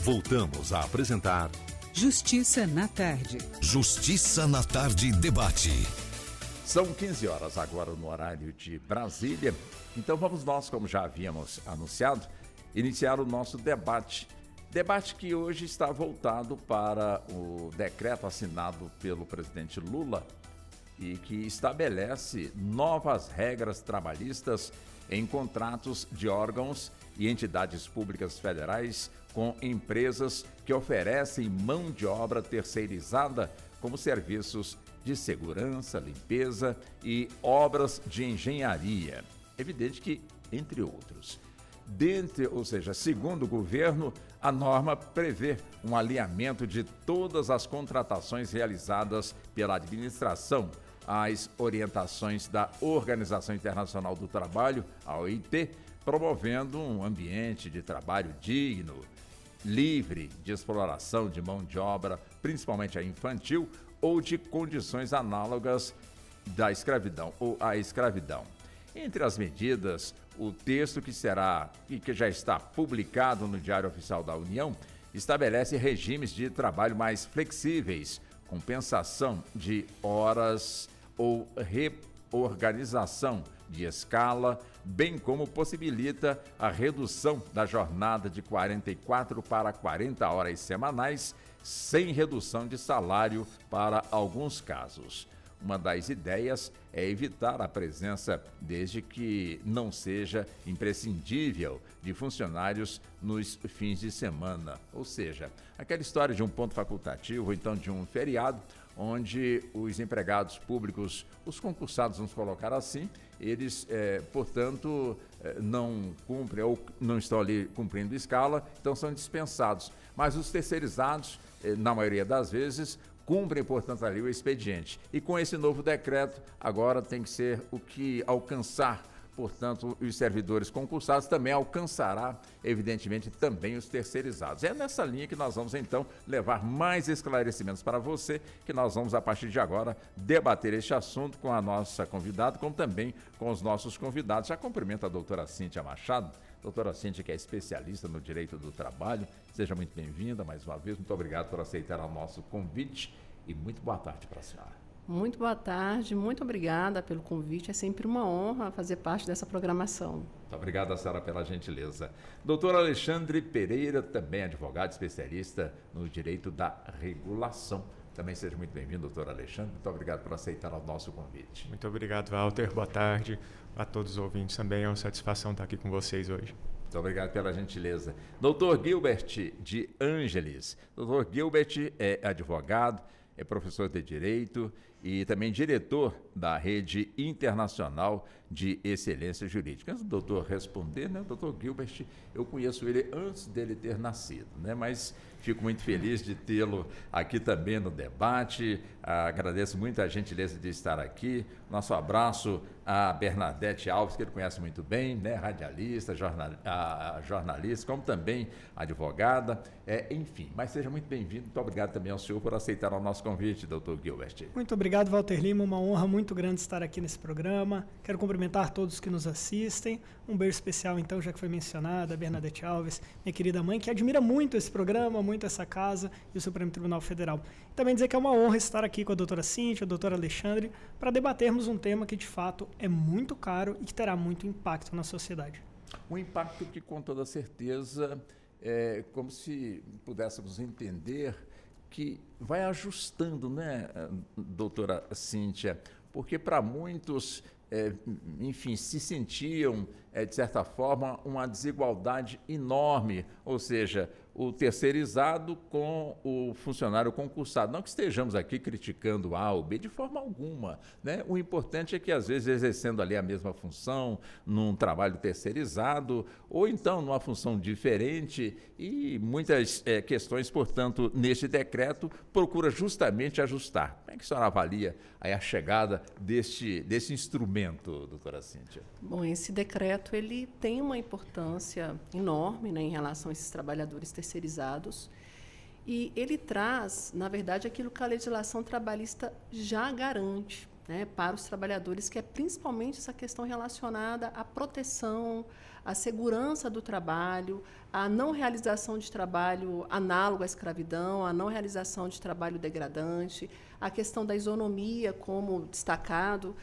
Voltamos a apresentar Justiça na Tarde. Justiça na Tarde Debate. São 15 horas agora no horário de Brasília. Então vamos nós, como já havíamos anunciado, iniciar o nosso debate. Debate que hoje está voltado para o decreto assinado pelo presidente Lula e que estabelece novas regras trabalhistas em contratos de órgãos e entidades públicas federais com empresas que oferecem mão de obra terceirizada como serviços de segurança, limpeza e obras de engenharia. Evidente que, entre outros. Segundo o governo, a norma prevê um alinhamento de todas as contratações realizadas pela administração às orientações da Organização Internacional do Trabalho, a OIT, promovendo um ambiente de trabalho digno, livre de exploração de mão de obra, principalmente a infantil, ou de condições análogas da escravidão ou à escravidão. Entre as medidas, o texto que já está publicado no Diário Oficial da União estabelece regimes de trabalho mais flexíveis, compensação de horas ou reorganização de escala, bem como possibilita a redução da jornada de 44 para 40 horas semanais, sem redução de salário para alguns casos. Uma das ideias é evitar a presença, desde que não seja imprescindível, de funcionários nos fins de semana. Ou seja, aquela história de um ponto facultativo, ou então de um feriado, onde os empregados públicos, os concursados, vamos colocar assim, eles, portanto, não cumprem ou não estão ali cumprindo escala, então são dispensados. Mas os terceirizados, na maioria das vezes, cumprem, portanto, ali o expediente. E com esse novo decreto, agora tem que ser o que alcançar, portanto, os servidores concursados, também alcançará, evidentemente, também os terceirizados. É nessa linha que nós vamos, então, levar mais esclarecimentos para você, que nós vamos, a partir de agora, debater este assunto com a nossa convidada, como também com os nossos convidados. Já cumprimento a doutora Cíntia Machado. Doutora Cíntia, que é especialista no direito do trabalho, seja muito bem-vinda mais uma vez. Muito obrigado por aceitar o nosso convite e muito boa tarde para a senhora. Muito boa tarde, muito obrigada pelo convite. É sempre uma honra fazer parte dessa programação. Muito obrigado a senhora pela gentileza. Doutor Alexandre Pereira, também advogado especialista no direito da regulação. Também seja muito bem-vindo, doutor Alexandre. Muito obrigado por aceitar o nosso convite. Muito obrigado, Walter. Boa tarde a todos os ouvintes também. É uma satisfação estar aqui com vocês hoje. Muito obrigado pela gentileza. Doutor Gilbert de Ângeles. Doutor Gilbert é advogado, é professor de Direito e também diretor da Rede Internacional de Excelência Jurídica. Antes do doutor responder, né, doutor Gilbert, eu conheço ele antes dele ter nascido, né, mas fico muito feliz de tê-lo aqui também no debate. Agradeço muito a gentileza de estar aqui. Nosso abraço a Bernadette Alves, que ele conhece muito bem, né, radialista, jornalista, como também advogada, enfim. Mas seja muito bem-vindo. Muito obrigado também ao senhor por aceitar o nosso convite, doutor Gilbert. Muito obrigado, Walter Lima. Uma honra muito grande estar aqui nesse programa. Quero cumprimentar todos que nos assistem. Um beijo especial, então, já que foi mencionada, a Bernadette Alves, minha querida mãe, que admira muito esse programa, muito essa casa e o Supremo Tribunal Federal. Também dizer que é uma honra estar aqui com a doutora Cíntia, o doutor Alexandre, para debatermos um tema que, de fato, é muito caro e que terá muito impacto na sociedade. Um impacto que, com toda certeza, é como se pudéssemos entender que vai ajustando, né, doutora Cíntia? Porque para muitos, enfim, se sentiam, de certa forma, uma desigualdade enorme, ou seja, o terceirizado com o funcionário concursado. Não que estejamos aqui criticando A ou B de forma alguma, né? O importante é que, às vezes, exercendo ali a mesma função, num trabalho terceirizado, ou então numa função diferente, e muitas questões, portanto, neste decreto, procura justamente ajustar. Como é que a senhora avalia aí a chegada desse instrumento, doutora Cíntia? Bom, esse decreto ele tem uma importância enorme, né, em relação a esses trabalhadores terceirizados, e ele traz, na verdade, aquilo que a legislação trabalhista já garante, né, para os trabalhadores, que é principalmente essa questão relacionada à proteção, à segurança do trabalho, à não realização de trabalho análogo à escravidão, à não realização de trabalho degradante, a questão da isonomia, como destacado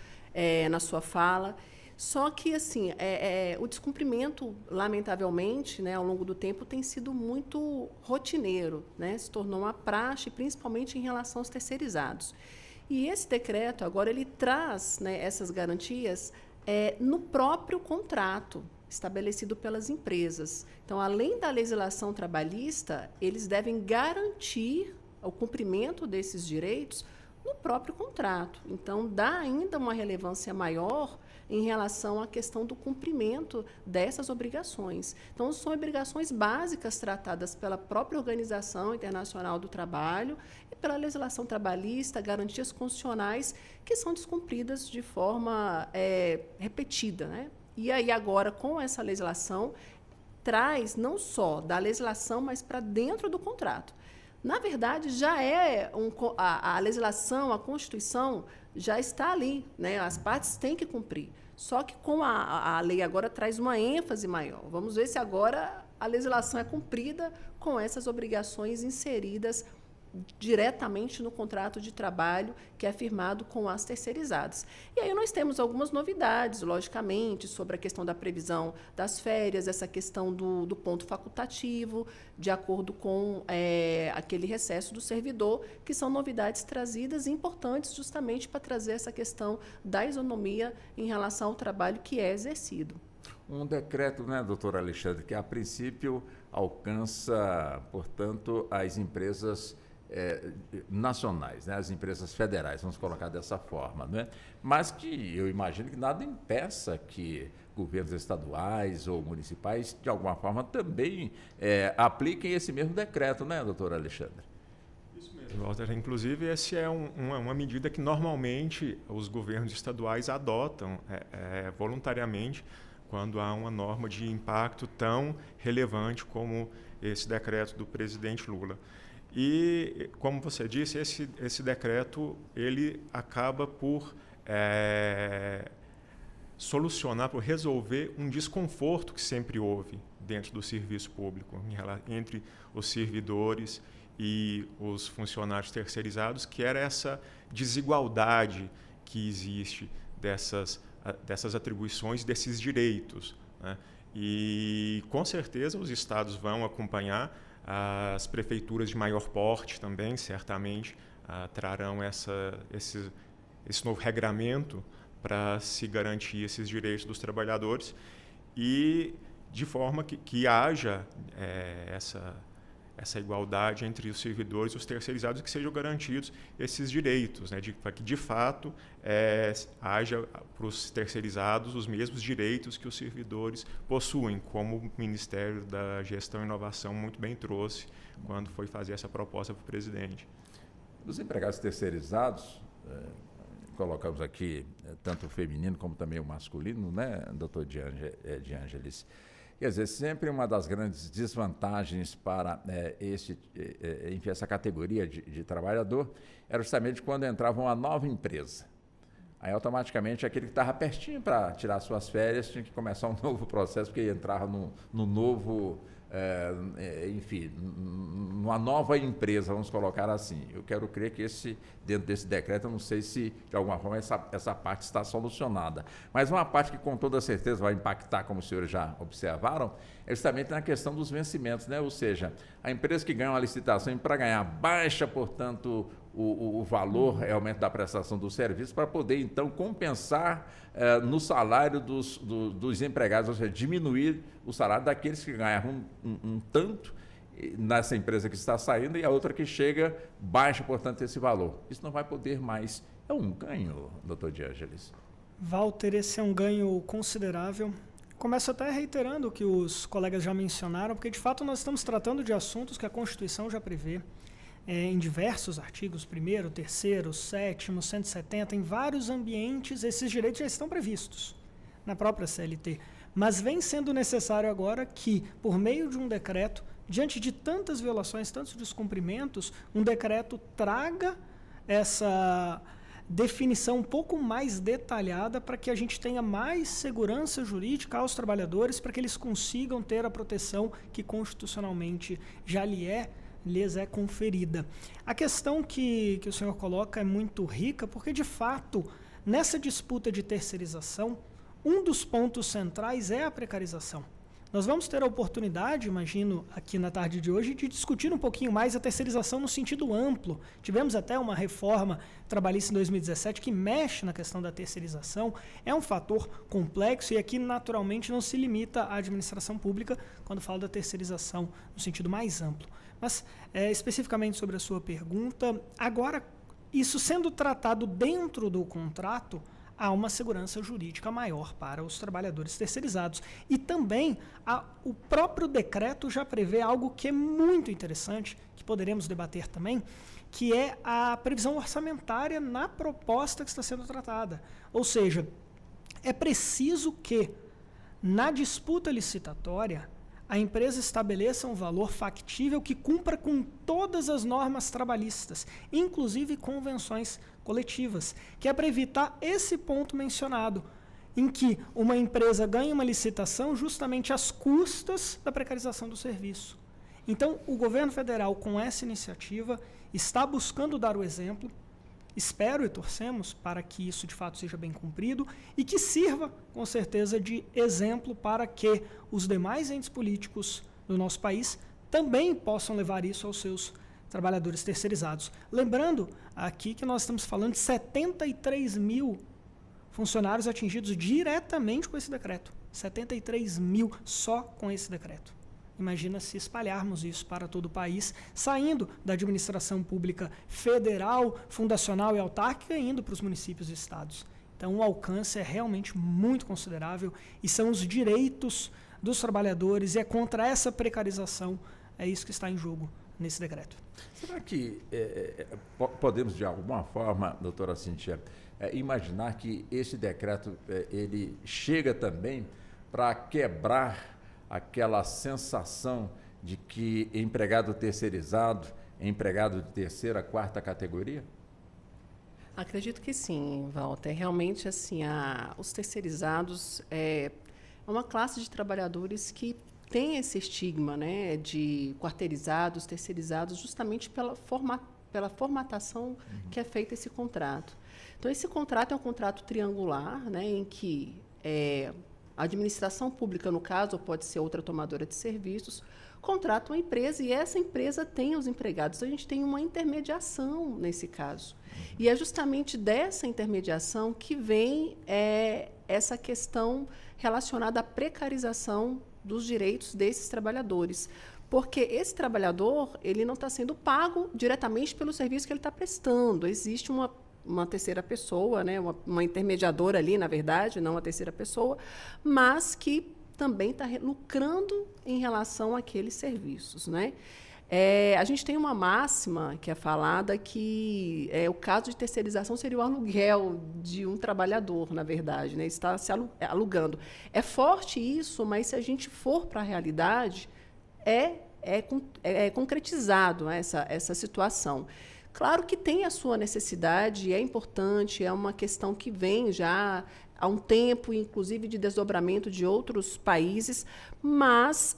na sua fala. Só que, assim, o descumprimento, lamentavelmente, né, ao longo do tempo, tem sido muito rotineiro, né, se tornou uma praxe, principalmente em relação aos terceirizados. E esse decreto, agora, ele traz, né, essas garantias no próprio contrato estabelecido pelas empresas. Então, além da legislação trabalhista, eles devem garantir o cumprimento desses direitos no próprio contrato. Então, dá ainda uma relevância maior em relação à questão do cumprimento dessas obrigações. Então, são obrigações básicas tratadas pela própria Organização Internacional do Trabalho e pela legislação trabalhista, garantias constitucionais que são descumpridas de forma repetida, né? E aí, agora, com essa legislação, traz não só da legislação, mas para dentro do contrato. Na verdade, já a legislação, a Constituição, já está ali, né? As partes têm que cumprir. Só que com a lei agora traz uma ênfase maior. Vamos ver se agora a legislação é cumprida com essas obrigações inseridas diretamente no contrato de trabalho que é firmado com as terceirizadas. E aí nós temos algumas novidades, logicamente, sobre a questão da previsão das férias, essa questão do ponto facultativo, de acordo com aquele recesso do servidor, que são novidades trazidas e importantes justamente para trazer essa questão da isonomia em relação ao trabalho que é exercido. Um decreto, né, doutor Alexandre, que a princípio alcança, portanto, as empresas nacionais, né, as empresas federais, vamos colocar dessa forma, né? Mas que eu imagino que nada impeça que governos estaduais ou municipais, de alguma forma, também apliquem esse mesmo decreto, né, doutor Alexandre? Isso mesmo, Walter. Inclusive, essa é uma medida que normalmente os governos estaduais adotam voluntariamente quando há uma norma de impacto tão relevante como esse decreto do presidente Lula. E, como você disse, esse decreto ele acaba por solucionar, por resolver um desconforto que sempre houve dentro do serviço público, entre os servidores e os funcionários terceirizados, que era essa desigualdade que existe dessas atribuições, desses direitos, né? E, com certeza, os estados vão acompanhar. As prefeituras de maior porte também, certamente, trarão esse novo regramento para se garantir esses direitos dos trabalhadores e de forma que haja essa igualdade entre os servidores e os terceirizados, que sejam garantidos esses direitos, né, para que, de fato, haja para os terceirizados os mesmos direitos que os servidores possuem, como o Ministério da Gestão e Inovação muito bem trouxe quando foi fazer essa proposta para o presidente. Os empregados terceirizados, colocamos aqui tanto o feminino como também o masculino, né, doutor De Angelis? Quer dizer, sempre uma das grandes desvantagens para enfim, essa categoria de trabalhador era justamente quando entrava uma nova empresa. Aí, automaticamente, aquele que estava pertinho para tirar suas férias tinha que começar um novo processo, porque entrava no novo, enfim, numa nova empresa, vamos colocar assim. Eu quero crer que dentro desse decreto, eu não sei se, de alguma forma, essa parte está solucionada. Mas uma parte que, com toda certeza, vai impactar, como os senhores já observaram, é justamente na questão dos vencimentos, né? Ou seja, a empresa que ganha uma licitação para ganhar baixa, portanto, o valor realmente da prestação do serviço para poder, então, compensar no salário dos empregados, ou seja, diminuir o salário daqueles que ganham um tanto nessa empresa que está saindo e a outra que chega baixa, portanto, esse valor. Isso não vai poder mais. É um ganho, doutor De Angelis. Walter, esse é um ganho considerável. Começo até reiterando o que os colegas já mencionaram, porque, de fato, nós estamos tratando de assuntos que a Constituição já prevê. Em diversos artigos, 1º, 3º, 7º, 170, em vários ambientes, esses direitos já estão previstos na própria CLT. Mas vem sendo necessário agora que, por meio de um decreto, diante de tantas violações, tantos descumprimentos, um decreto traga definição um pouco mais detalhada para que a gente tenha mais segurança jurídica aos trabalhadores, para que eles consigam ter a proteção que constitucionalmente já lhes é conferida. A questão que o senhor coloca é muito rica, porque, de fato, nessa disputa de terceirização, um dos pontos centrais é a precarização. Nós vamos ter a oportunidade, imagino, aqui na tarde de hoje, de discutir um pouquinho mais a terceirização no sentido amplo. Tivemos até uma reforma trabalhista em 2017 que mexe na questão da terceirização. É um fator complexo e aqui, naturalmente, não se limita à administração pública quando falo da terceirização no sentido mais amplo. Mas, especificamente sobre a sua pergunta, agora, isso sendo tratado dentro do contrato, há uma segurança jurídica maior para os trabalhadores terceirizados. E também o próprio decreto já prevê algo que é muito interessante, que poderemos debater também, que é a previsão orçamentária na proposta que está sendo tratada. Ou seja, é preciso que, na disputa licitatória, a empresa estabeleça um valor factível que cumpra com todas as normas trabalhistas, inclusive convenções coletivas, que é para evitar esse ponto mencionado, em que uma empresa ganha uma licitação justamente às custas da precarização do serviço. Então, o governo federal, com essa iniciativa, está buscando dar o exemplo. Espero e torcemos para que isso de fato seja bem cumprido e que sirva, com certeza, de exemplo para que os demais entes políticos do nosso país também possam levar isso aos seus trabalhadores terceirizados. Lembrando aqui que nós estamos falando de 73 mil funcionários atingidos diretamente com esse decreto. 73 mil só com esse decreto. Imagina se espalharmos isso para todo o país, saindo da administração pública federal, fundacional e autárquica e indo para os municípios e estados. Então, o alcance é realmente muito considerável e são os direitos dos trabalhadores e é contra essa precarização, é isso que está em jogo nesse decreto. Será que podemos, de alguma forma, doutora Cíntia, imaginar que esse decreto ele chega também para quebrar aquela sensação de que empregado terceirizado é empregado de terceira, quarta categoria? Acredito que sim, Walter. Realmente, assim, os terceirizados é uma classe de trabalhadores que tem esse estigma, né, de quarteirizados, terceirizados, justamente pela formatação que é feita esse contrato. Então, esse contrato é um contrato triangular, né, em que a administração pública, no caso, ou pode ser outra tomadora de serviços, contrata uma empresa e essa empresa tem os empregados. A gente tem uma intermediação nesse caso. E é justamente dessa intermediação que vem essa questão relacionada à precarização dos direitos desses trabalhadores. Porque esse trabalhador ele não está sendo pago diretamente pelo serviço que ele está prestando. Existe uma terceira pessoa, né, uma intermediadora ali, na verdade, não uma terceira pessoa, mas que também está lucrando em relação àqueles serviços, né? A gente tem uma máxima que é falada que o caso de terceirização seria o aluguel de um trabalhador, na verdade, né? Está se alugando. É forte isso, mas se a gente for para a realidade, é concretizado essa situação. Claro que tem a sua necessidade, é importante, é uma questão que vem já há um tempo, inclusive de desdobramento de outros países, mas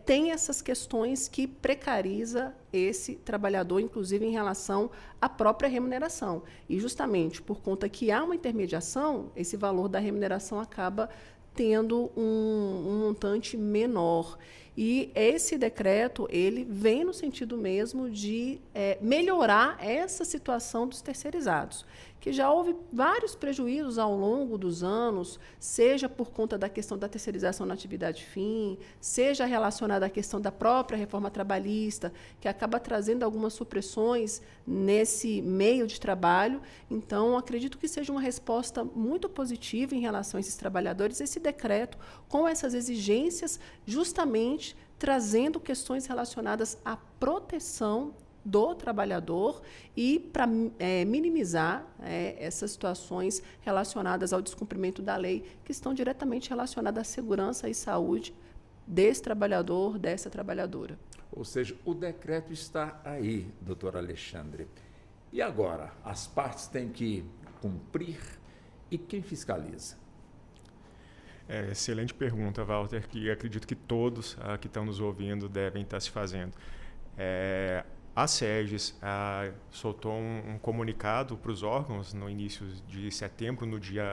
tem essas questões que precariza esse trabalhador, inclusive em relação à própria remuneração. E justamente por conta que há uma intermediação, esse valor da remuneração acaba tendo um montante menor. E esse decreto ele vem no sentido mesmo de melhorar essa situação dos terceirizados, que já houve vários prejuízos ao longo dos anos, seja por conta da questão da terceirização na atividade fim, seja relacionada à questão da própria reforma trabalhista, que acaba trazendo algumas supressões nesse meio de trabalho. Então, acredito que seja uma resposta muito positiva em relação a esses trabalhadores, esse decreto, com essas exigências, justamente trazendo questões relacionadas à proteção do trabalhador e para minimizar essas situações relacionadas ao descumprimento da lei, que estão diretamente relacionadas à segurança e saúde desse trabalhador, dessa trabalhadora. Ou seja, o decreto está aí, doutor Alexandre. E agora, as partes têm que cumprir e quem fiscaliza? Excelente pergunta, Walter, que acredito que todos que estão nos ouvindo devem estar se fazendo. A SEGES soltou um comunicado para os órgãos no início de setembro, no dia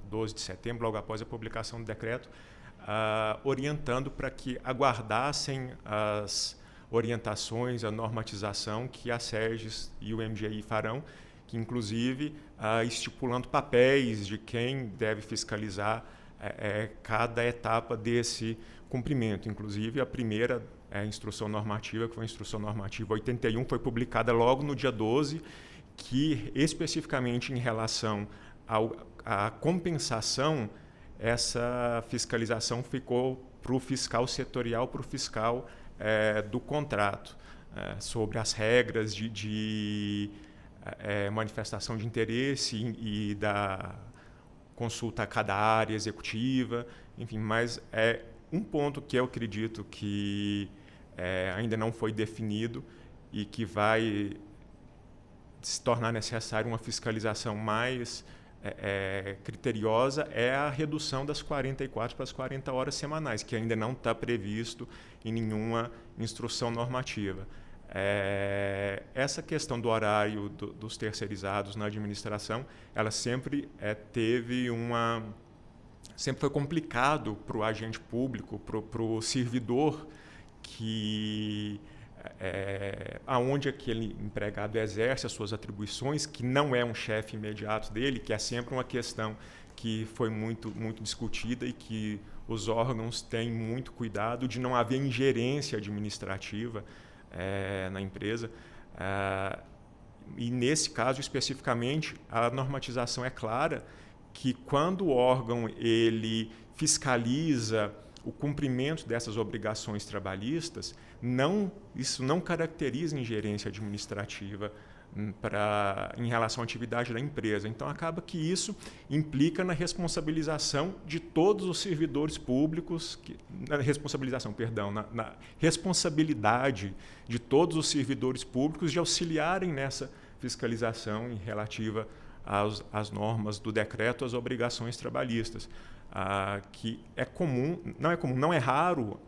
12 de setembro, logo após a publicação do decreto, orientando para que aguardassem as orientações, a normatização que a SEGES e o MGI farão, que inclusive estipulando papéis de quem deve fiscalizar cada etapa desse cumprimento. Inclusive, a primeira instrução normativa, que foi a instrução normativa 81, foi publicada logo no dia 12, que especificamente em relação à compensação, essa fiscalização ficou para o fiscal setorial, para o fiscal do contrato, sobre as regras de manifestação de interesse e da consulta a cada área executiva, enfim, mas um ponto que eu acredito que ainda não foi definido e que vai se tornar necessário uma fiscalização mais criteriosa é a redução das 44 para as 40 horas semanais, que ainda não está previsto em nenhuma instrução normativa. Essa questão do horário dos terceirizados na administração, ela sempre sempre foi complicado para o agente público, para o servidor, aonde aquele empregado exerce as suas atribuições, que não é um chefe imediato dele, que é sempre uma questão que foi muito, muito discutida e que os órgãos têm muito cuidado de não haver ingerência administrativa na empresa. E nesse caso especificamente, a normatização é clara que quando o órgão ele fiscaliza o cumprimento dessas obrigações trabalhistas, isso não caracteriza ingerência administrativa em relação à atividade da empresa. Então, acaba que isso implica na responsabilização de todos os servidores públicos, na responsabilidade de todos os servidores públicos de auxiliarem nessa fiscalização relativa às normas do decreto, às obrigações trabalhistas. Que não é raro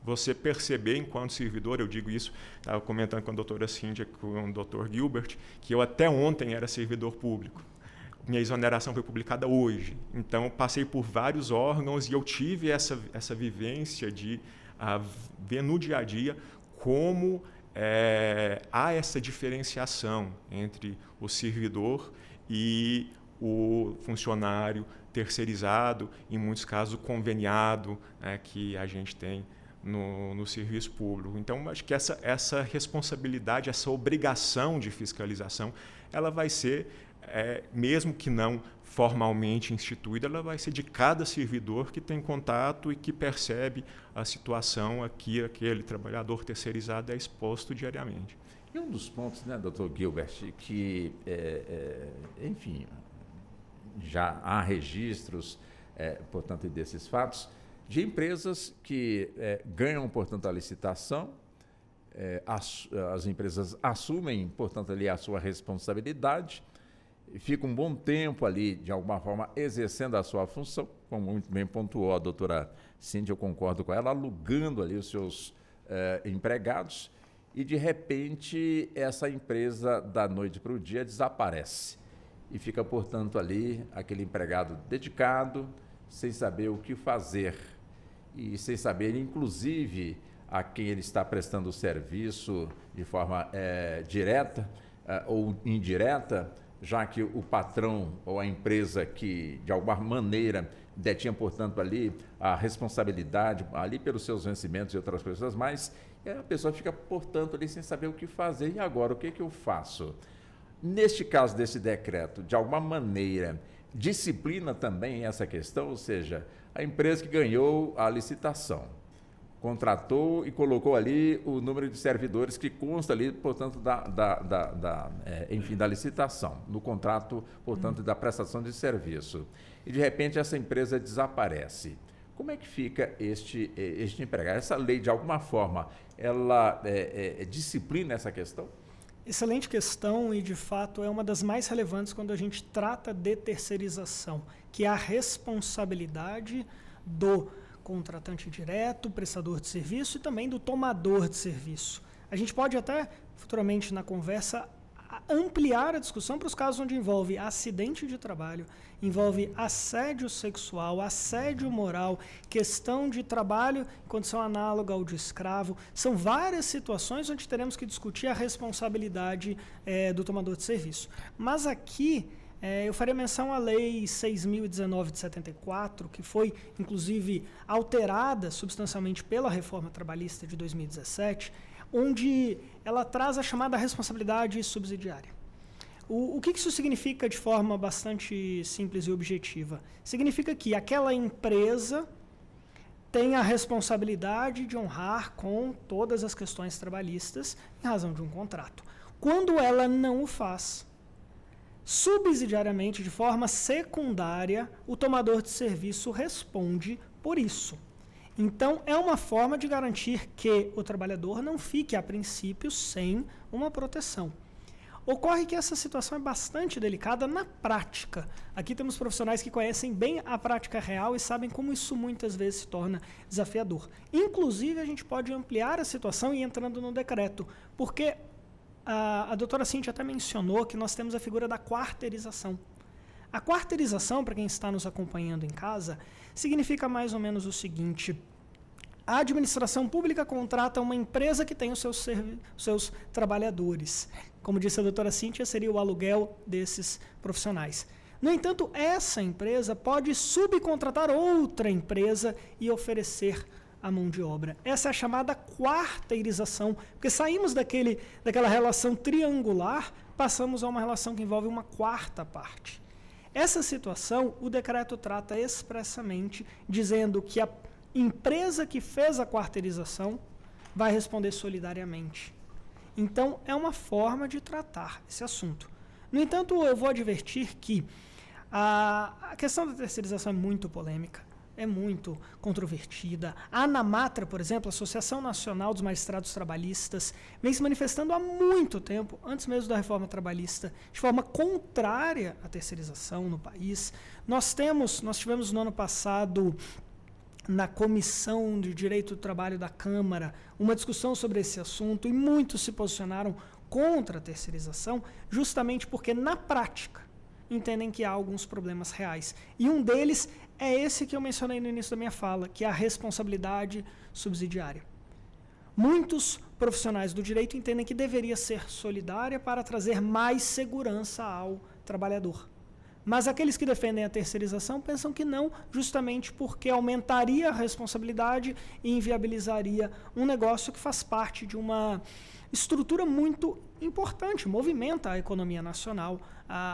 você perceber enquanto servidor, eu digo isso, estava comentando com a doutora Cíndia, com o doutor Gilbert, que eu até ontem era servidor público. Minha exoneração foi publicada hoje. Então, eu passei por vários órgãos e eu tive essa vivência de ver no dia a dia como há essa diferenciação entre o servidor e o funcionário terceirizado, em muitos casos conveniado, que a gente tem no serviço público. Então, acho que essa responsabilidade, essa obrigação de fiscalização, ela vai ser, mesmo que não formalmente instituída, ela vai ser de cada servidor que tem contato e que percebe a situação a que aquele trabalhador terceirizado é exposto diariamente. E um dos pontos, né, doutor Gilbert, que, enfim, já há registros, portanto, desses fatos, de empresas que ganham, portanto, a licitação, as empresas assumem, portanto, ali a sua responsabilidade, fica um bom tempo ali, de alguma forma, exercendo a sua função, como muito bem pontuou a doutora Cíntia, eu concordo com ela, alugando ali os seus empregados, e, de repente, essa empresa, da noite para o dia, desaparece. E fica, portanto, ali aquele empregado dedicado, sem saber o que fazer. E sem saber, inclusive, a quem ele está prestando o serviço de forma direta ou indireta, já que o patrão ou a empresa que, de alguma maneira, detinha, portanto, ali a responsabilidade, ali pelos seus vencimentos e outras coisas mais, e a pessoa fica, portanto, ali sem saber o que fazer. E agora, o que eu faço? Neste caso desse decreto, de alguma maneira, disciplina também essa questão, ou seja, a empresa que ganhou a licitação, contratou e colocou ali o número de servidores que consta ali, portanto, enfim, da licitação, no contrato, portanto, da prestação de serviço. E, de repente, essa empresa desaparece. Como é que fica este empregado? Essa lei, de alguma forma, ela disciplina essa questão? Excelente questão e, de fato, é uma das mais relevantes quando a gente trata de terceirização, que é a responsabilidade do contratante direto, prestador de serviço e também do tomador de serviço. A gente pode até, futuramente na conversa, ampliar a discussão para os casos onde envolve acidente de trabalho, envolve assédio sexual, assédio moral, questão de trabalho em condição análoga ao de escravo. São várias situações onde teremos que discutir a responsabilidade do tomador de serviço. Mas aqui eu faria menção à Lei 6.019 de 74, que foi, inclusive, alterada substancialmente pela reforma trabalhista de 2017, onde ela traz a chamada responsabilidade subsidiária. O que isso significa de forma bastante simples e objetiva? Significa que aquela empresa tem a responsabilidade de honrar com todas as questões trabalhistas em razão de um contrato. Quando ela não o faz, subsidiariamente, de forma secundária, o tomador de serviço responde por isso. Então, é uma forma de garantir que o trabalhador não fique, a princípio, sem uma proteção. Ocorre que essa situação é bastante delicada na prática. Aqui temos profissionais que conhecem bem a prática real e sabem como isso muitas vezes se torna desafiador. Inclusive, a gente pode ampliar a situação e ir entrando no decreto, porque a doutora Cíntia até mencionou que nós temos a figura da quarteirização. A quarteirização, para quem está nos acompanhando em casa, significa mais ou menos o seguinte: a administração pública contrata uma empresa que tem os seus trabalhadores. Como disse a doutora Cíntia, seria o aluguel desses profissionais. No entanto, essa empresa pode subcontratar outra empresa e oferecer a mão de obra. Essa é a chamada quarteirização, porque saímos daquela relação triangular, passamos a uma relação que envolve uma quarta parte. Essa situação, o decreto trata expressamente, dizendo que a empresa que fez a quarteirização vai responder solidariamente. Então, é uma forma de tratar esse assunto. No entanto, eu vou advertir que a questão da terceirização é muito polêmica, é muito controvertida. A ANAMATRA, por exemplo, a Associação Nacional dos Magistrados Trabalhistas, vem se manifestando há muito tempo, antes mesmo da reforma trabalhista, de forma contrária à terceirização no país. Nós tivemos no ano passado, na Comissão de Direito do Trabalho da Câmara, uma discussão sobre esse assunto e muitos se posicionaram contra a terceirização, justamente porque, na prática, entendem que há alguns problemas reais. E um deles é esse que eu mencionei no início da minha fala, que é a responsabilidade subsidiária. Muitos profissionais do direito entendem que deveria ser solidária para trazer mais segurança ao trabalhador. Mas aqueles que defendem a terceirização pensam que não, justamente porque aumentaria a responsabilidade e inviabilizaria um negócio que faz parte de uma estrutura muito importante, movimenta a economia nacional,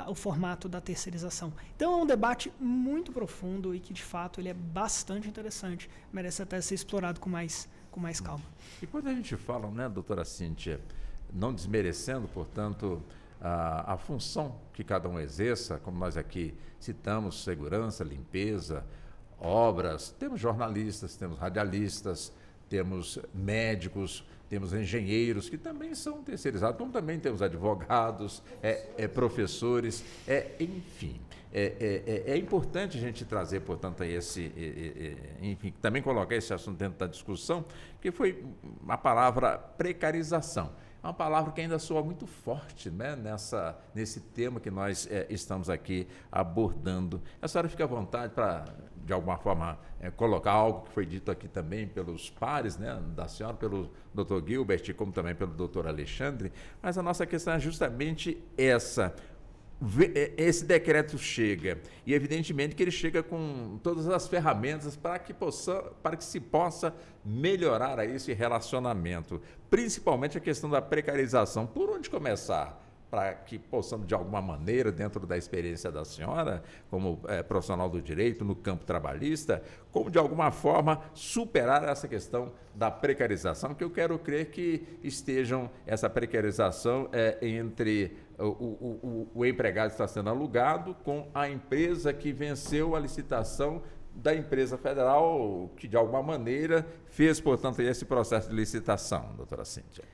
o formato da terceirização. Então é um debate muito profundo e que, de fato, ele é bastante interessante, merece até ser explorado com mais calma. E quando a gente fala, né, doutora Cíntia, não desmerecendo, portanto, a função que cada um exerça, como nós aqui citamos, segurança, limpeza, obras, temos jornalistas, temos radialistas, temos médicos, temos engenheiros que também são terceirizados, como também temos advogados, professores, enfim. É importante a gente trazer, portanto, enfim, também colocar esse assunto dentro da discussão, porque foi a palavra precarização. É uma palavra que ainda soa muito forte, né, nesse tema que nós estamos aqui abordando. A senhora fica à vontade para, de alguma forma, colocar algo que foi dito aqui também pelos pares, né, da senhora, pelo doutor Gilbert, como também pelo doutor Alexandre, mas a nossa questão é justamente essa. Esse decreto chega, e evidentemente que ele chega com todas as ferramentas para que se possa melhorar esse relacionamento, principalmente a questão da precarização. Por onde começar? Para que possamos, de alguma maneira, dentro da experiência da senhora, como profissional do direito, no campo trabalhista, como, de alguma forma, superar essa questão da precarização, que eu quero crer que estejam essa precarização entre o empregado que está sendo alugado com a empresa que venceu a licitação da empresa federal, que, de alguma maneira, fez, portanto, esse processo de licitação, doutora Cíntia.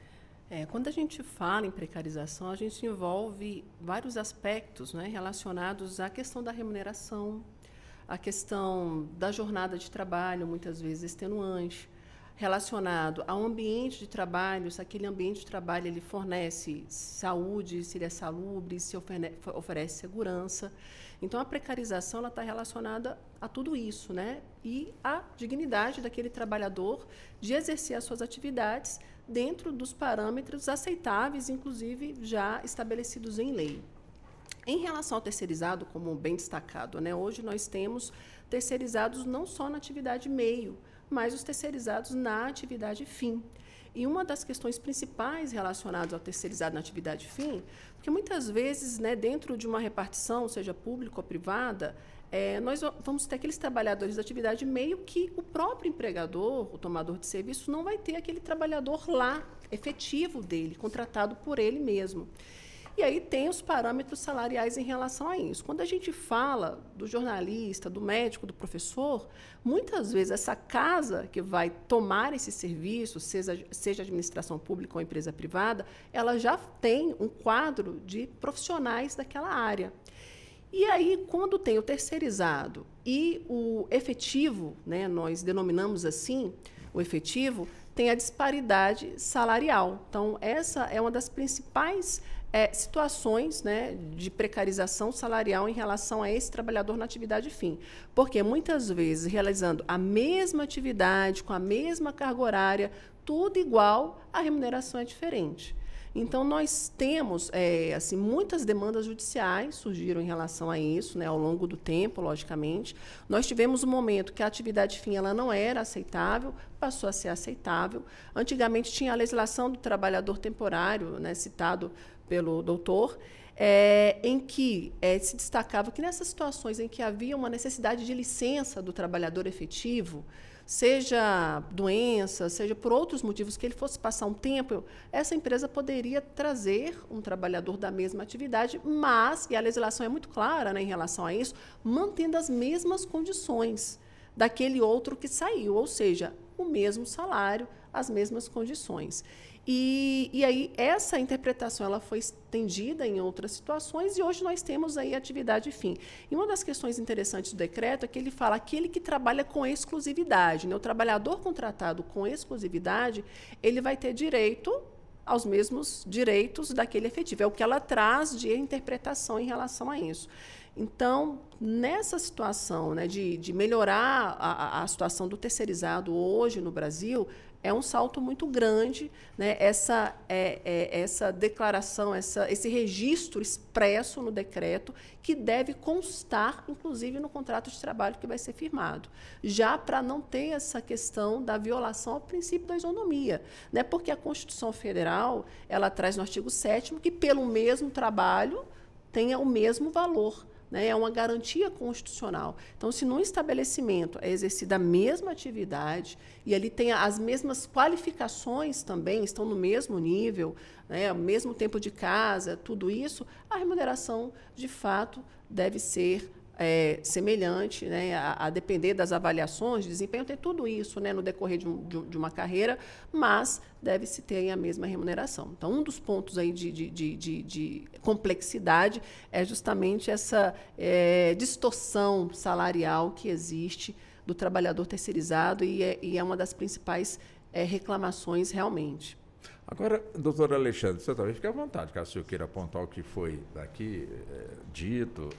Quando a gente fala em precarização, a gente envolve vários aspectos, né, relacionados à questão da remuneração, à questão da jornada de trabalho, muitas vezes extenuante, relacionado ao ambiente de trabalho, se aquele ambiente de trabalho ele fornece saúde, se ele é salubre, se oferece segurança. Então, a precarização está relacionada a tudo isso, né? E a dignidade daquele trabalhador de exercer as suas atividades dentro dos parâmetros aceitáveis, inclusive já estabelecidos em lei. Em relação ao terceirizado, como bem destacado, né? Hoje nós temos terceirizados não só na atividade meio, mas os terceirizados na atividade fim. E uma das questões principais relacionadas ao terceirizado na atividade fim, porque muitas vezes, né, dentro de uma repartição, seja pública ou privada, nós vamos ter aqueles trabalhadores da atividade meio que o próprio empregador, o tomador de serviço, não vai ter aquele trabalhador lá, efetivo dele, contratado por ele mesmo. E aí tem os parâmetros salariais em relação a isso. Quando a gente fala do jornalista, do médico, do professor, muitas vezes essa casa que vai tomar esse serviço, seja administração pública ou empresa privada, ela já tem um quadro de profissionais daquela área. E aí, quando tem o terceirizado e o efetivo, né, nós denominamos assim, o efetivo, tem a disparidade salarial. Então, essa é uma das principais situações, né, de precarização salarial em relação a esse trabalhador na atividade fim. Porque, muitas vezes, realizando a mesma atividade, com a mesma carga horária, tudo igual, a remuneração é diferente. Então, nós temos assim, muitas demandas judiciais surgiram em relação a isso, né, ao longo do tempo, logicamente. Nós tivemos um momento que a atividade fim ela não era aceitável, passou a ser aceitável. Antigamente, tinha a legislação do trabalhador temporário, né, citado pelo doutor, em que se destacava que nessas situações em que havia uma necessidade de licença do trabalhador efetivo, seja doença, seja por outros motivos que ele fosse passar um tempo, essa empresa poderia trazer um trabalhador da mesma atividade, mas, e a legislação é muito clara, né, em relação a isso, mantendo as mesmas condições daquele outro que saiu, ou seja, o mesmo salário, as mesmas condições. E aí essa interpretação ela foi estendida em outras situações e hoje nós temos aí a atividade fim. E uma das questões interessantes do decreto é que ele fala aquele que trabalha com exclusividade, né? O trabalhador contratado com exclusividade, ele vai ter direito aos mesmos direitos daquele efetivo. É o que ela traz de interpretação em relação a isso. Então, nessa situação, né, de melhorar a situação do terceirizado hoje no Brasil, é um salto muito grande, né, essa declaração, esse registro expresso no decreto, que deve constar, inclusive, no contrato de trabalho que vai ser firmado, já para não ter essa questão da violação ao princípio da isonomia, né, porque a Constituição Federal ela traz no artigo 7º que, pelo mesmo trabalho, tenha o mesmo valor. É uma garantia constitucional. Então, se num estabelecimento é exercida a mesma atividade e ali tem as mesmas qualificações também, estão no mesmo nível, né, o mesmo tempo de casa, tudo isso, a remuneração, de fato, deve ser semelhante, né, a depender das avaliações de desempenho, tem tudo isso, né, no decorrer de uma carreira, mas deve-se ter a mesma remuneração. Então, um dos pontos aí de complexidade é justamente essa distorção salarial que existe do trabalhador terceirizado e é uma das principais reclamações realmente. Agora, doutor Alexandre, você talvez fique à vontade, caso o senhor queira apontar o que foi daqui dito,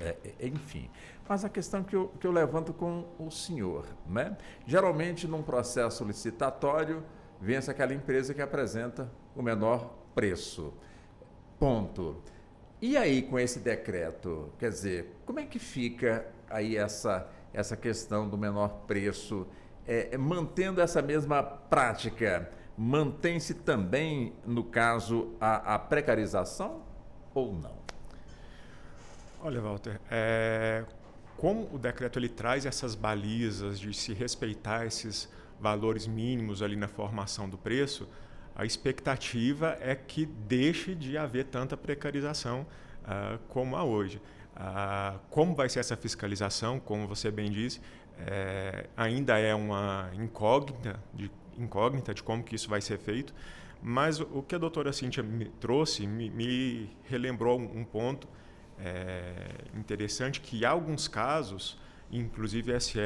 enfim. Mas a questão que eu levanto com o senhor, né? Geralmente, num processo licitatório, vence aquela empresa que apresenta o menor preço. Ponto. E aí, com esse decreto, quer dizer, como é que fica aí essa questão do menor preço, mantendo essa mesma prática? Mantém-se também, no caso, a precarização ou não? Olha, Walter, como o decreto ele traz essas balizas de se respeitar esses valores mínimos ali na formação do preço, a expectativa é que deixe de haver tanta precarização como há hoje. Como vai ser essa fiscalização, como você bem disse, ainda é uma incógnita de como que isso vai ser feito, Mas o que a doutora Cíntia me trouxe me relembrou um ponto interessante, que há alguns casos, inclusive esse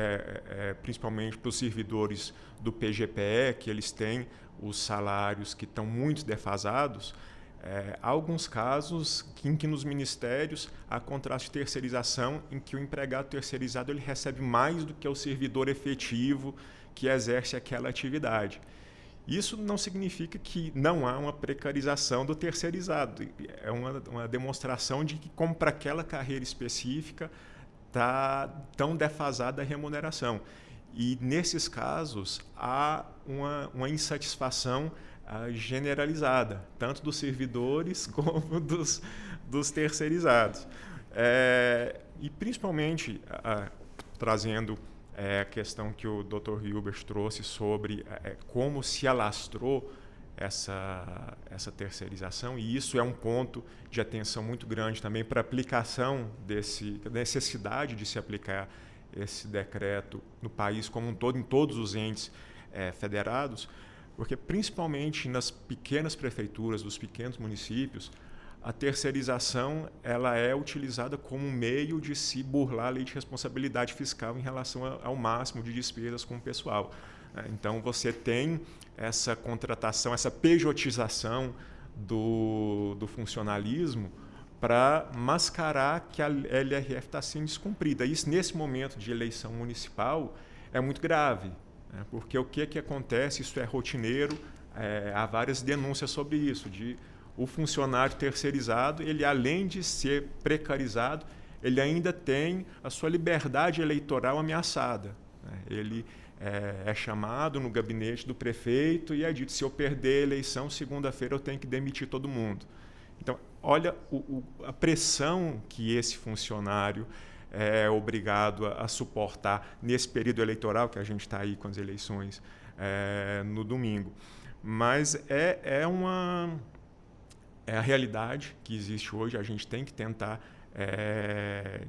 principalmente para os servidores do PGPE, que eles têm os salários que estão muito defasados. Há alguns casos em que nos ministérios há contrato de terceirização, em que o empregado terceirizado ele recebe mais do que o servidor efetivo que exerce aquela atividade. Isso não significa que não há uma precarização do terceirizado. É uma demonstração de que, como para aquela carreira específica, está tão defasada a remuneração. E, nesses casos, há uma insatisfação generalizada, tanto dos servidores como dos terceirizados. E, principalmente, trazendo a questão que o Dr. Hilbert trouxe sobre como se alastrou essa terceirização, e isso é um ponto de atenção muito grande também para a aplicação da necessidade de se aplicar esse decreto no país como um todo, em todos os entes federados, porque principalmente nas pequenas prefeituras, dos pequenos municípios, a terceirização ela é utilizada como um meio de se burlar a lei de responsabilidade fiscal em relação ao máximo de despesas com o pessoal. Então, você tem essa contratação, essa pejotização do funcionalismo para mascarar que a LRF está sendo descumprida. Isso, nesse momento de eleição municipal, é muito grave, né? Porque o que acontece, isso é rotineiro, há várias denúncias sobre isso, o funcionário terceirizado, ele além de ser precarizado, ele ainda tem a sua liberdade eleitoral ameaçada, né? Ele é chamado no gabinete do prefeito e é dito: se eu perder a eleição, segunda-feira eu tenho que demitir todo mundo. Então, olha a pressão que esse funcionário é obrigado a suportar nesse período eleitoral, que a gente está aí com as eleições no domingo. Mas é a realidade que existe hoje. A gente tem que tentar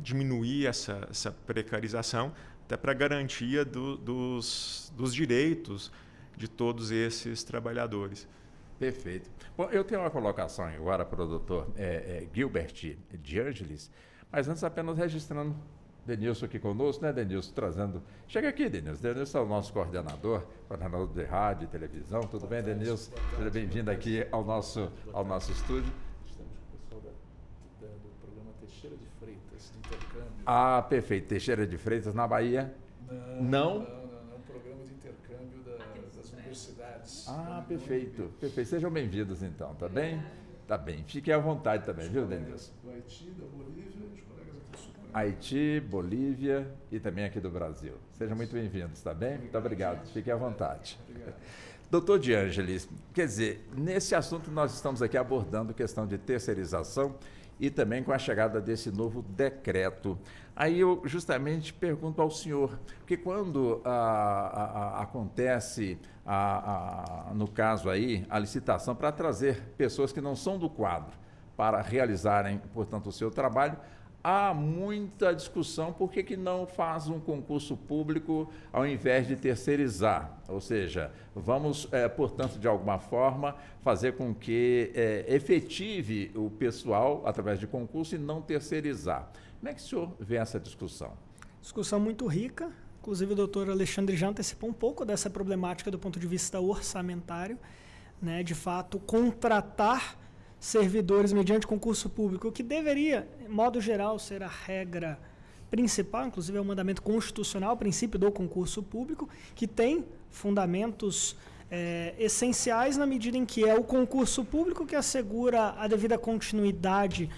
diminuir essa precarização, até para a garantia dos direitos de todos esses trabalhadores. Perfeito. Bom, eu tenho uma colocação agora para o doutor Gilbert de Angelis, mas antes apenas registrando Denilson aqui conosco, né, Denilson? Trazendo... Chega aqui, Denilson. Denilson é o nosso coordenador de rádio e televisão. Tudo bem, Denilson? Seja bem-vindo aqui ao nosso estúdio. Estamos com o pessoal do programa Teixeira de Freitas, de intercâmbio. Ah, perfeito. Teixeira de Freitas, na Bahia? Não? É um programa de intercâmbio das universidades. Ah, perfeito. Perfeito. Sejam bem-vindos, então. Tá bem? Tá bem. Fiquem à vontade também, viu, Denilson? Do Haiti, da Bolívia e os colegas aqui do Sul. Haiti, Bolívia e também aqui do Brasil. Sejam muito bem-vindos, tá bem? Muito obrigado. Fiquem à vontade. Obrigado. Doutor de Angelis, quer dizer, nesse assunto nós estamos aqui abordando questão de terceirização e também com a chegada desse novo decreto. Aí eu justamente pergunto ao senhor, porque quando acontece, no caso aí, a licitação para trazer pessoas que não são do quadro para realizarem, portanto, o seu trabalho, há muita discussão por que não faz um concurso público ao invés de terceirizar. Ou seja, vamos, portanto, de alguma forma, fazer com que efetive o pessoal através de concurso e não terceirizar. Como é que o senhor vê essa discussão? Discussão muito rica. Inclusive, o doutor Alexandre já antecipou um pouco dessa problemática do ponto de vista orçamentário, né? De fato, contratar servidores mediante concurso público, o que deveria, de modo geral, ser a regra principal, inclusive é um mandamento constitucional, o princípio do concurso público, que tem fundamentos essenciais na medida em que é o concurso público que assegura a devida continuidade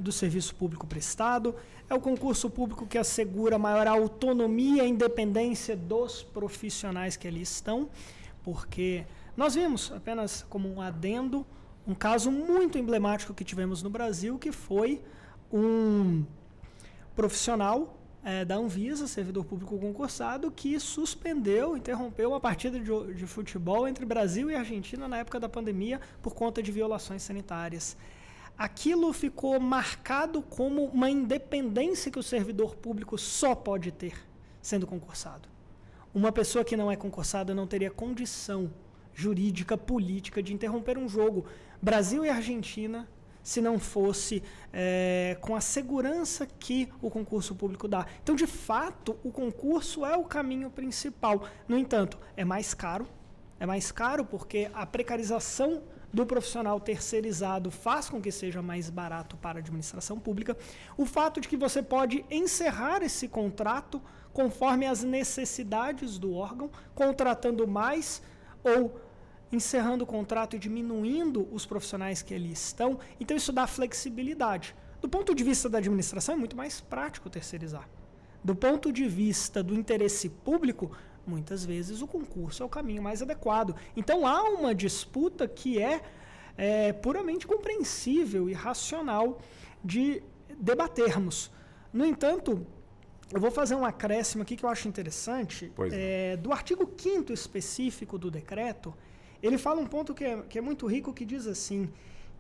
do serviço público prestado, é o concurso público que assegura maior autonomia e independência dos profissionais que ali estão, porque nós vimos, apenas como um adendo, um caso muito emblemático que tivemos no Brasil, que foi um profissional da Anvisa, servidor público concursado, que suspendeu, interrompeu uma partida de futebol entre Brasil e Argentina na época da pandemia por conta de violações sanitárias. Aquilo ficou marcado como uma independência que o servidor público só pode ter sendo concursado. Uma pessoa que não é concursada não teria condição jurídica, política, de interromper um jogo Brasil e Argentina, se não fosse com a segurança que o concurso público dá. Então, de fato, o concurso é o caminho principal. No entanto, é mais caro porque a precarização do profissional terceirizado faz com que seja mais barato para a administração pública. O fato de que você pode encerrar esse contrato conforme as necessidades do órgão, contratando mais ou encerrando o contrato e diminuindo os profissionais que ali estão. Então, isso dá flexibilidade. Do ponto de vista da administração, é muito mais prático terceirizar. Do ponto de vista do interesse público, muitas vezes o concurso é o caminho mais adequado. Então, há uma disputa que é puramente compreensível e racional de debatermos. No entanto, eu vou fazer um acréscimo aqui que eu acho interessante. Do artigo 5º específico do decreto, ele fala um ponto que é muito rico, que diz assim,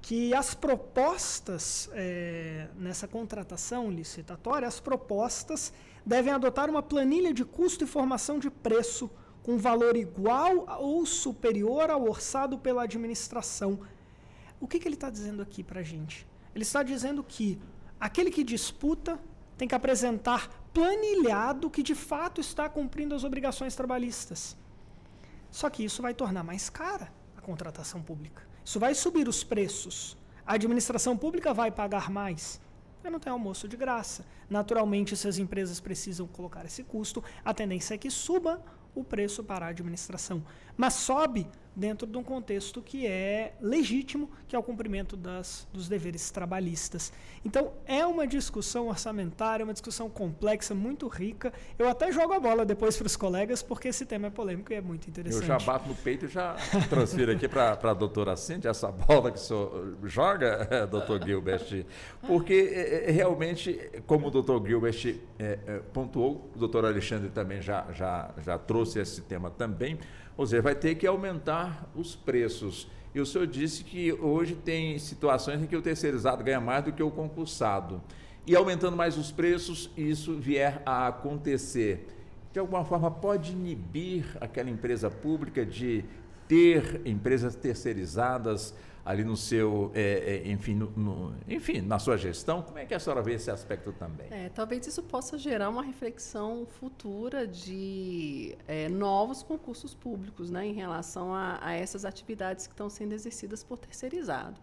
que as propostas nessa contratação licitatória, as propostas devem adotar uma planilha de custo e formação de preço com valor igual ou superior ao orçado pela administração. O que ele está dizendo aqui para a gente? Ele está dizendo que aquele que disputa tem que apresentar planilhado que de fato está cumprindo as obrigações trabalhistas. Só que isso vai tornar mais cara a contratação pública. Isso vai subir os preços. A administração pública vai pagar mais. Porque não tem almoço de graça. Naturalmente, se as empresas precisam colocar esse custo, a tendência é que suba o preço para a administração. Mas sobe dentro de um contexto que é legítimo, que é o cumprimento dos deveres trabalhistas. Então, é uma discussão orçamentária, uma discussão complexa, muito rica. Eu até jogo a bola depois para os colegas, porque esse tema é polêmico e é muito interessante. Eu já bato no peito e já transfiro aqui para a doutora Cíntia, essa bola que o senhor joga, doutor Gilbert, porque realmente, como o doutor Gilbert pontuou, o doutor Alexandre também já trouxe esse tema também, ou seja, vai ter que aumentar os preços. E o senhor disse que hoje tem situações em que o terceirizado ganha mais do que o concursado. E aumentando mais os preços, isso vier a acontecer, de alguma forma pode inibir aquela empresa pública de ter empresas terceirizadas ali no seu, enfim, na sua gestão? Como é que a senhora vê esse aspecto também? Talvez isso possa gerar uma reflexão futura de novos concursos públicos, né, em relação a essas atividades que estão sendo exercidas por terceirizado.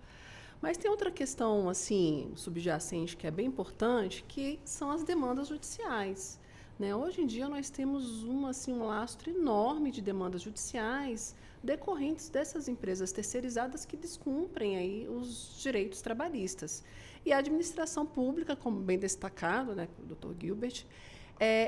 Mas tem outra questão assim, subjacente que é bem importante, que são as demandas judiciais. Né? Hoje em dia nós temos um lastro enorme de demandas judiciais decorrentes dessas empresas terceirizadas que descumprem aí os direitos trabalhistas. E a administração pública, como bem destacado, né, pelo Dr. Gilbert,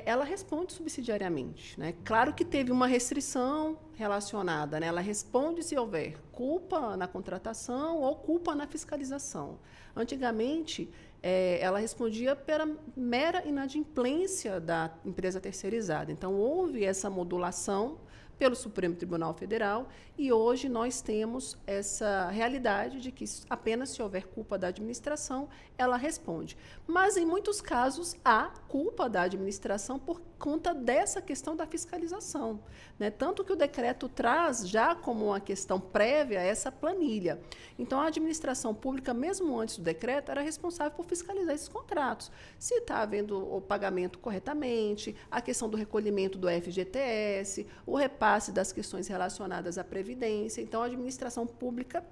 ela responde subsidiariamente. Né? Claro que teve uma restrição relacionada, né? Ela responde se houver culpa na contratação ou culpa na fiscalização. Antigamente, ela respondia pela mera inadimplência da empresa terceirizada. Então, houve essa modulação pelo Supremo Tribunal Federal e hoje nós temos essa realidade de que apenas se houver culpa da administração, ela responde. Mas, em muitos casos, há culpa da administração por conta dessa questão da fiscalização. Né? Tanto que o decreto traz já como uma questão prévia essa planilha. Então, a administração pública, mesmo antes do decreto, era responsável por fiscalizar esses contratos. Se está havendo o pagamento corretamente, a questão do recolhimento do FGTS, o repasse das questões relacionadas à Previdência. Então, a administração pública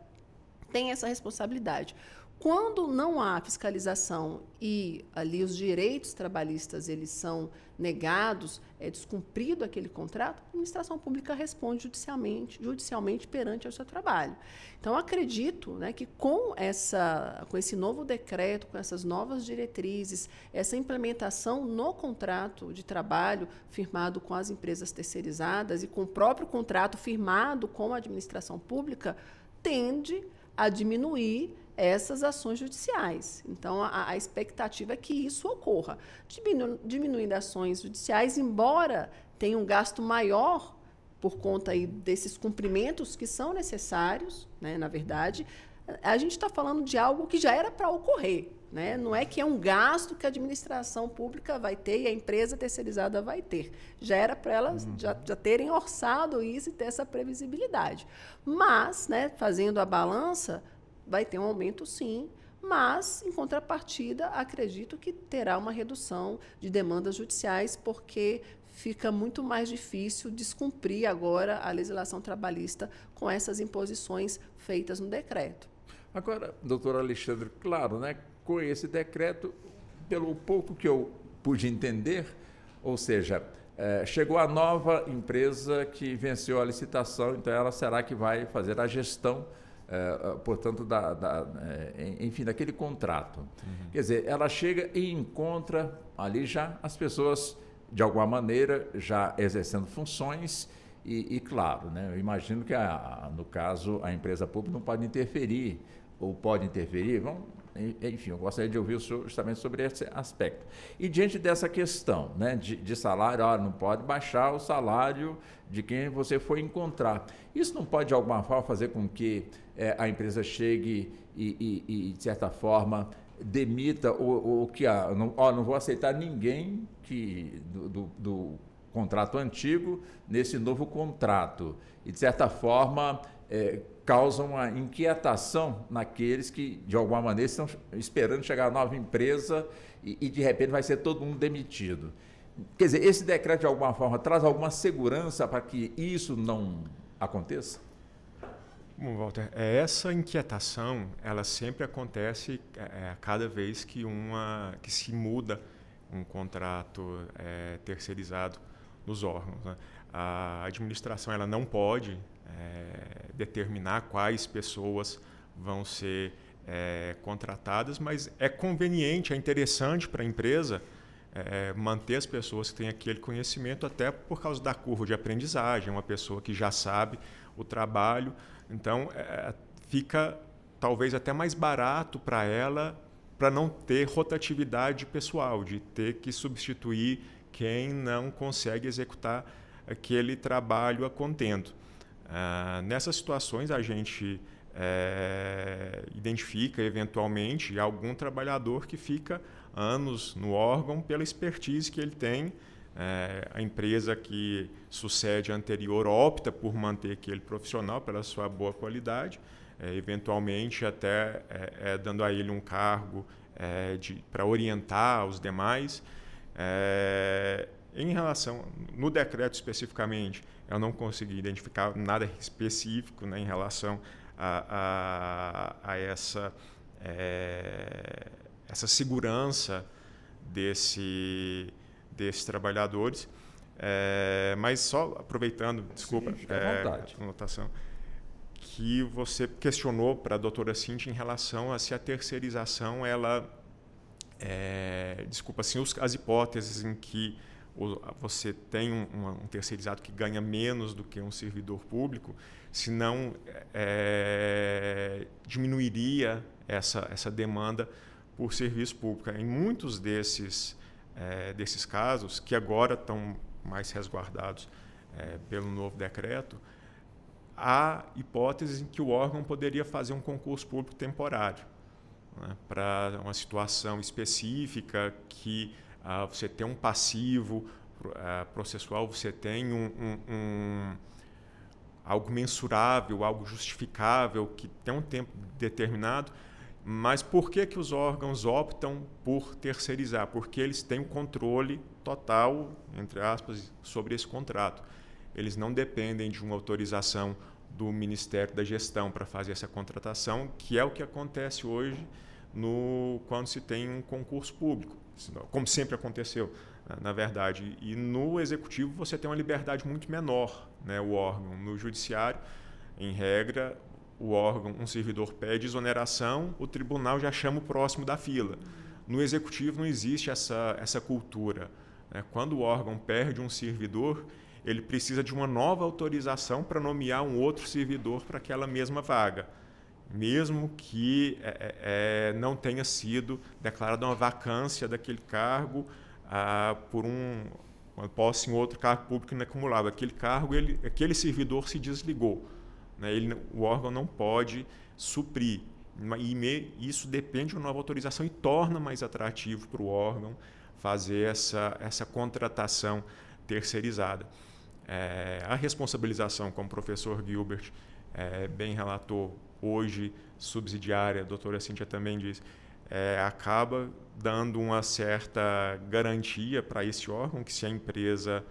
tem essa responsabilidade. Quando não há fiscalização e ali os direitos trabalhistas eles são negados, é descumprido aquele contrato, a administração pública responde judicialmente perante o seu trabalho. Então, acredito, né, que com esse novo decreto, com essas novas diretrizes, essa implementação no contrato de trabalho firmado com as empresas terceirizadas e com o próprio contrato firmado com a administração pública, tende a diminuir essas ações judiciais. Então, a expectativa é que isso ocorra. Diminuindo ações judiciais, embora tenha um gasto maior por conta aí desses cumprimentos que são necessários, né, na verdade, a gente está falando de algo que já era para ocorrer. Né? Não é que é um gasto que a administração pública vai ter e a empresa terceirizada vai ter. Já era para elas já terem orçado isso e ter essa previsibilidade. Mas, né, fazendo a balança, vai ter um aumento, sim, mas, em contrapartida, acredito que terá uma redução de demandas judiciais, porque fica muito mais difícil descumprir agora a legislação trabalhista com essas imposições feitas no decreto. Agora, doutor Alexandre, claro, né, com esse decreto, pelo pouco que eu pude entender, ou seja, chegou a nova empresa que venceu a licitação, então ela será que vai fazer a gestão, portanto, enfim, daquele contrato. Quer dizer, ela chega e encontra ali já as pessoas, de alguma maneira, já exercendo funções e claro, né, eu imagino que, no caso, a empresa pública não pode interferir, ou pode interferir, enfim, eu gostaria de ouvir o senhor justamente sobre esse aspecto. E diante dessa questão, né, de salário, não pode baixar o salário de quem você foi encontrar. Isso não pode, de alguma forma, fazer com que a empresa chegue e de certa forma, demita ou que não vou aceitar ninguém do contrato antigo nesse novo contrato. E, de certa forma, causa uma inquietação naqueles que, de alguma maneira, estão esperando chegar a nova empresa e de repente, vai ser todo mundo demitido. Quer dizer, esse decreto, de alguma forma, traz alguma segurança para que isso não aconteça? Bom, Walter, essa inquietação, ela sempre acontece cada vez que se muda um contrato terceirizado nos órgãos, né? A administração ela não pode determinar quais pessoas vão ser contratadas, mas é conveniente, é interessante para a empresa manter as pessoas que têm aquele conhecimento, até por causa da curva de aprendizagem, uma pessoa que já sabe o trabalho. Então, fica talvez até mais barato para ela, para não ter rotatividade pessoal, de ter que substituir quem não consegue executar aquele trabalho a contento. Nessas situações, a gente identifica, eventualmente, algum trabalhador que fica anos no órgão pela expertise que ele tem. A empresa que sucede a anterior opta por manter aquele profissional pela sua boa qualidade, eventualmente até dando a ele um cargo para orientar os demais. Em relação, no decreto especificamente, eu não consegui identificar nada específico, né, em relação a essa segurança desses trabalhadores, mas só aproveitando, desculpa, a anotação, que você questionou para a doutora Cíntia em relação a se a terceirização, ela, as hipóteses em que você tem um terceirizado que ganha menos do que um servidor público, se não diminuiria essa demanda por serviço público. Em muitos desses casos, que agora estão mais resguardados pelo novo decreto, há hipóteses em que o órgão poderia fazer um concurso público temporário, né, para uma situação específica que você tem um passivo processual, você tem algo mensurável, algo justificável, que tem um tempo determinado. Mas por que os órgãos optam por terceirizar? Porque eles têm um controle total, entre aspas, sobre esse contrato. Eles não dependem de uma autorização do Ministério da Gestão para fazer essa contratação, que é o que acontece hoje quando se tem um concurso público, como sempre aconteceu, na verdade. E no Executivo você tem uma liberdade muito menor, né, o órgão. No Judiciário, em regra, o órgão, um servidor pede exoneração, o tribunal já chama o próximo da fila. No Executivo não existe essa cultura, né? Quando o órgão perde um servidor, ele precisa de uma nova autorização para nomear um outro servidor para aquela mesma vaga, mesmo que não tenha sido declarada uma vacância daquele cargo por uma posse em outro cargo público inacumulável. Aquele cargo, aquele servidor se desligou. O órgão não pode suprir. Isso depende de uma nova autorização e torna mais atrativo para o órgão fazer essa contratação terceirizada. A responsabilização, como o professor Gilbert bem relatou, hoje subsidiária, a doutora Cíntia também disse, acaba dando uma certa garantia para esse órgão que, se a empresa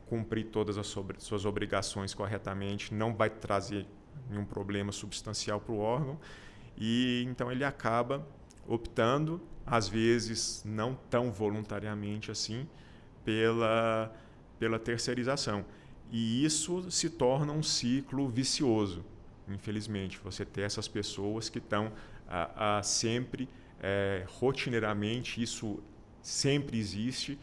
cumprir todas as suas obrigações corretamente, não vai trazer nenhum problema substancial para o órgão, e então ele acaba optando, às vezes não tão voluntariamente assim, pela terceirização. E isso se torna um ciclo vicioso, infelizmente. Você ter essas pessoas que estão sempre, rotineiramente, isso sempre existe.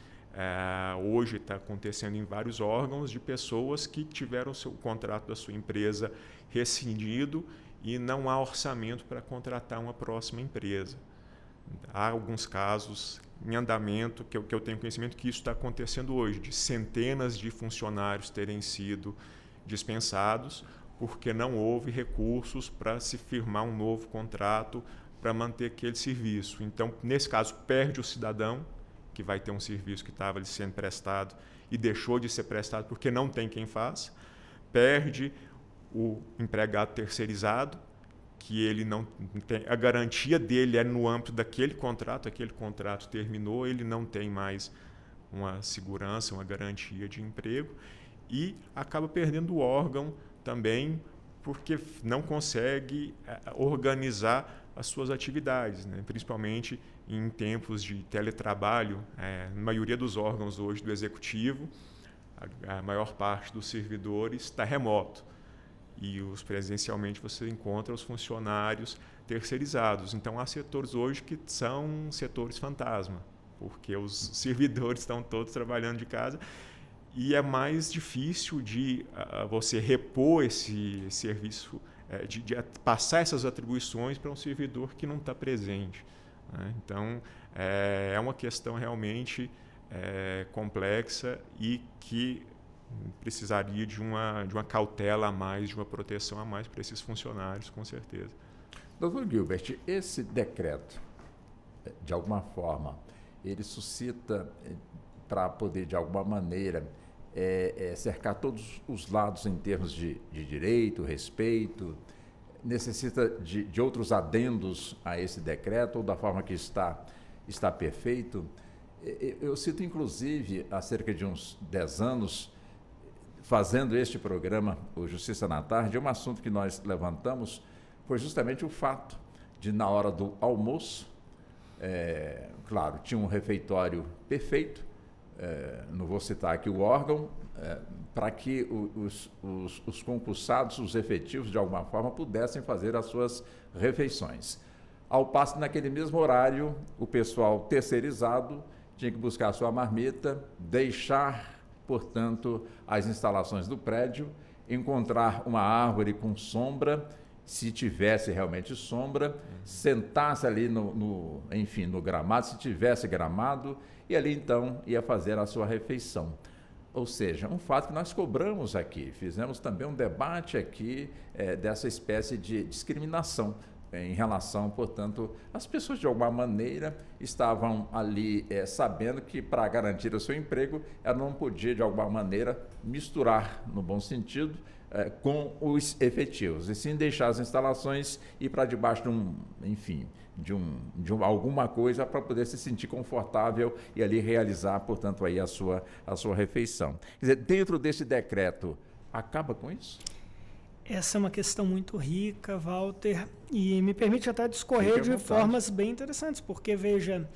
Hoje está acontecendo em vários órgãos, de pessoas que tiveram o contrato da sua empresa rescindido e não há orçamento para contratar uma próxima empresa. Há alguns casos em andamento que eu tenho conhecimento que isso está acontecendo hoje, de centenas de funcionários terem sido dispensados porque não houve recursos para se firmar um novo contrato para manter aquele serviço. Então, nesse caso, perde o cidadão, que vai ter um serviço que estava sendo prestado e deixou de ser prestado porque não tem quem faça, perde o empregado terceirizado, que ele não tem, a garantia dele é no âmbito daquele contrato terminou, ele não tem mais uma segurança, uma garantia de emprego, e acaba perdendo o órgão também porque não consegue organizar as suas atividades, né? Principalmente em tempos de teletrabalho. Na maioria dos órgãos hoje do Executivo, a maior parte dos servidores está remoto. E presencialmente você encontra os funcionários terceirizados. Então, há setores hoje que são setores fantasma, porque os servidores estão todos trabalhando de casa e é mais difícil de você repor esse serviço, de passar essas atribuições para um servidor que não está presente, né? Então, é uma questão realmente complexa e que precisaria de uma cautela a mais, de uma proteção a mais para esses funcionários, com certeza. Doutor Gilbert, esse decreto, de alguma forma, ele suscita, para poder, de alguma maneira, cercar todos os lados em termos de direito, respeito, necessita de outros adendos a esse decreto, ou da forma que está perfeito? Eu cito, inclusive, há cerca de uns 10 anos, fazendo este programa, o Justiça na Tarde, um assunto que nós levantamos foi justamente o fato de, na hora do almoço, claro, tinha um refeitório perfeito, não vou citar aqui o órgão, para que os concursados, os efetivos, de alguma forma, pudessem fazer as suas refeições. Ao passo que, naquele mesmo horário, o pessoal terceirizado tinha que buscar a sua marmita, deixar, portanto, as instalações do prédio, encontrar uma árvore com sombra, se tivesse realmente sombra, sentar-se ali no gramado, se tivesse gramado, e ali então ia fazer a sua refeição. Ou seja, um fato que nós cobramos aqui, fizemos também um debate aqui dessa espécie de discriminação em relação, portanto, as pessoas de alguma maneira estavam ali sabendo que, para garantir o seu emprego, ela não podia de alguma maneira misturar, no bom sentido, com os efetivos, e sim deixar as instalações e ir para debaixo de alguma coisa para poder se sentir confortável e ali realizar, portanto, aí a sua refeição. Quer dizer, dentro desse decreto, acaba com isso? Essa é uma questão muito rica, Walter, e me permite até discorrer de formas bem interessantes, porque, veja,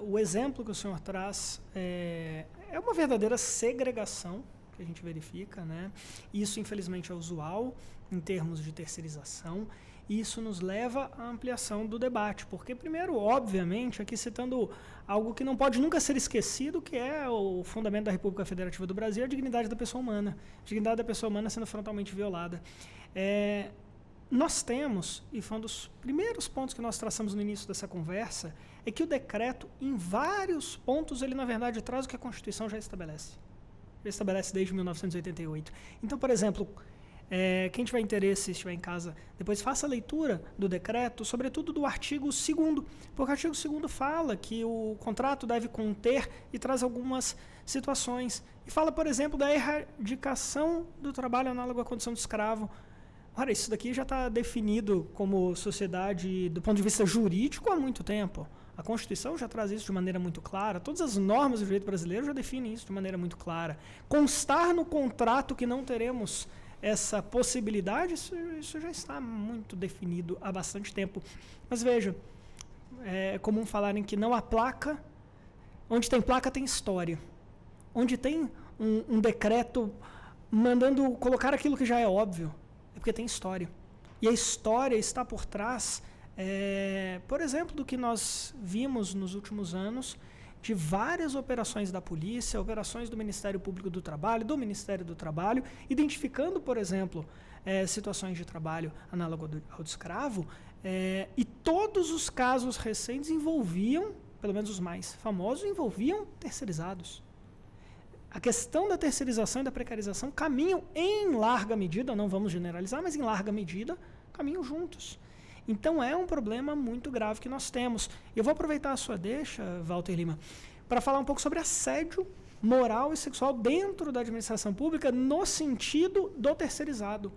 o exemplo que o senhor traz é uma verdadeira segregação que a gente verifica, né? Isso, infelizmente, é usual em termos de terceirização, e isso nos leva à ampliação do debate, porque, primeiro, obviamente, aqui citando algo que não pode nunca ser esquecido, que é o fundamento da República Federativa do Brasil, a dignidade da pessoa humana. A dignidade da pessoa humana sendo frontalmente violada. Nós temos, e foi um dos primeiros pontos que nós traçamos no início dessa conversa, é que o decreto, em vários pontos, ele, na verdade, traz o que a Constituição já estabelece. Já estabelece desde 1988. Então, por exemplo, Quem tiver interesse, se estiver em casa, depois faça a leitura do decreto, sobretudo do artigo 2º, porque o artigo 2º fala que o contrato deve conter e traz algumas situações. E fala, por exemplo, da erradicação do trabalho análogo à condição de escravo. Ora, isso daqui já está definido como sociedade do ponto de vista jurídico há muito tempo. A Constituição já traz isso de maneira muito clara, todas as normas do direito brasileiro já definem isso de maneira muito clara. Constar no contrato que não teremos essa possibilidade, isso já está muito definido há bastante tempo. Mas veja, é comum falarem que não há placa, onde tem placa tem história. Onde tem um decreto mandando colocar aquilo que já é óbvio, é porque tem história. E a história está por trás, por exemplo, do que nós vimos nos últimos anos, de várias operações da polícia, operações do Ministério Público do Trabalho, do Ministério do Trabalho, identificando, por exemplo, situações de trabalho análogo ao de escravo, e todos os casos recentes envolviam, pelo menos os mais famosos, envolviam terceirizados. A questão da terceirização e da precarização caminham em larga medida, não vamos generalizar, mas em larga medida, caminham juntos. Então é um problema muito grave que nós temos. Eu vou aproveitar a sua deixa, Walter Lima, para falar um pouco sobre assédio moral e sexual dentro da administração pública no sentido do terceirizado.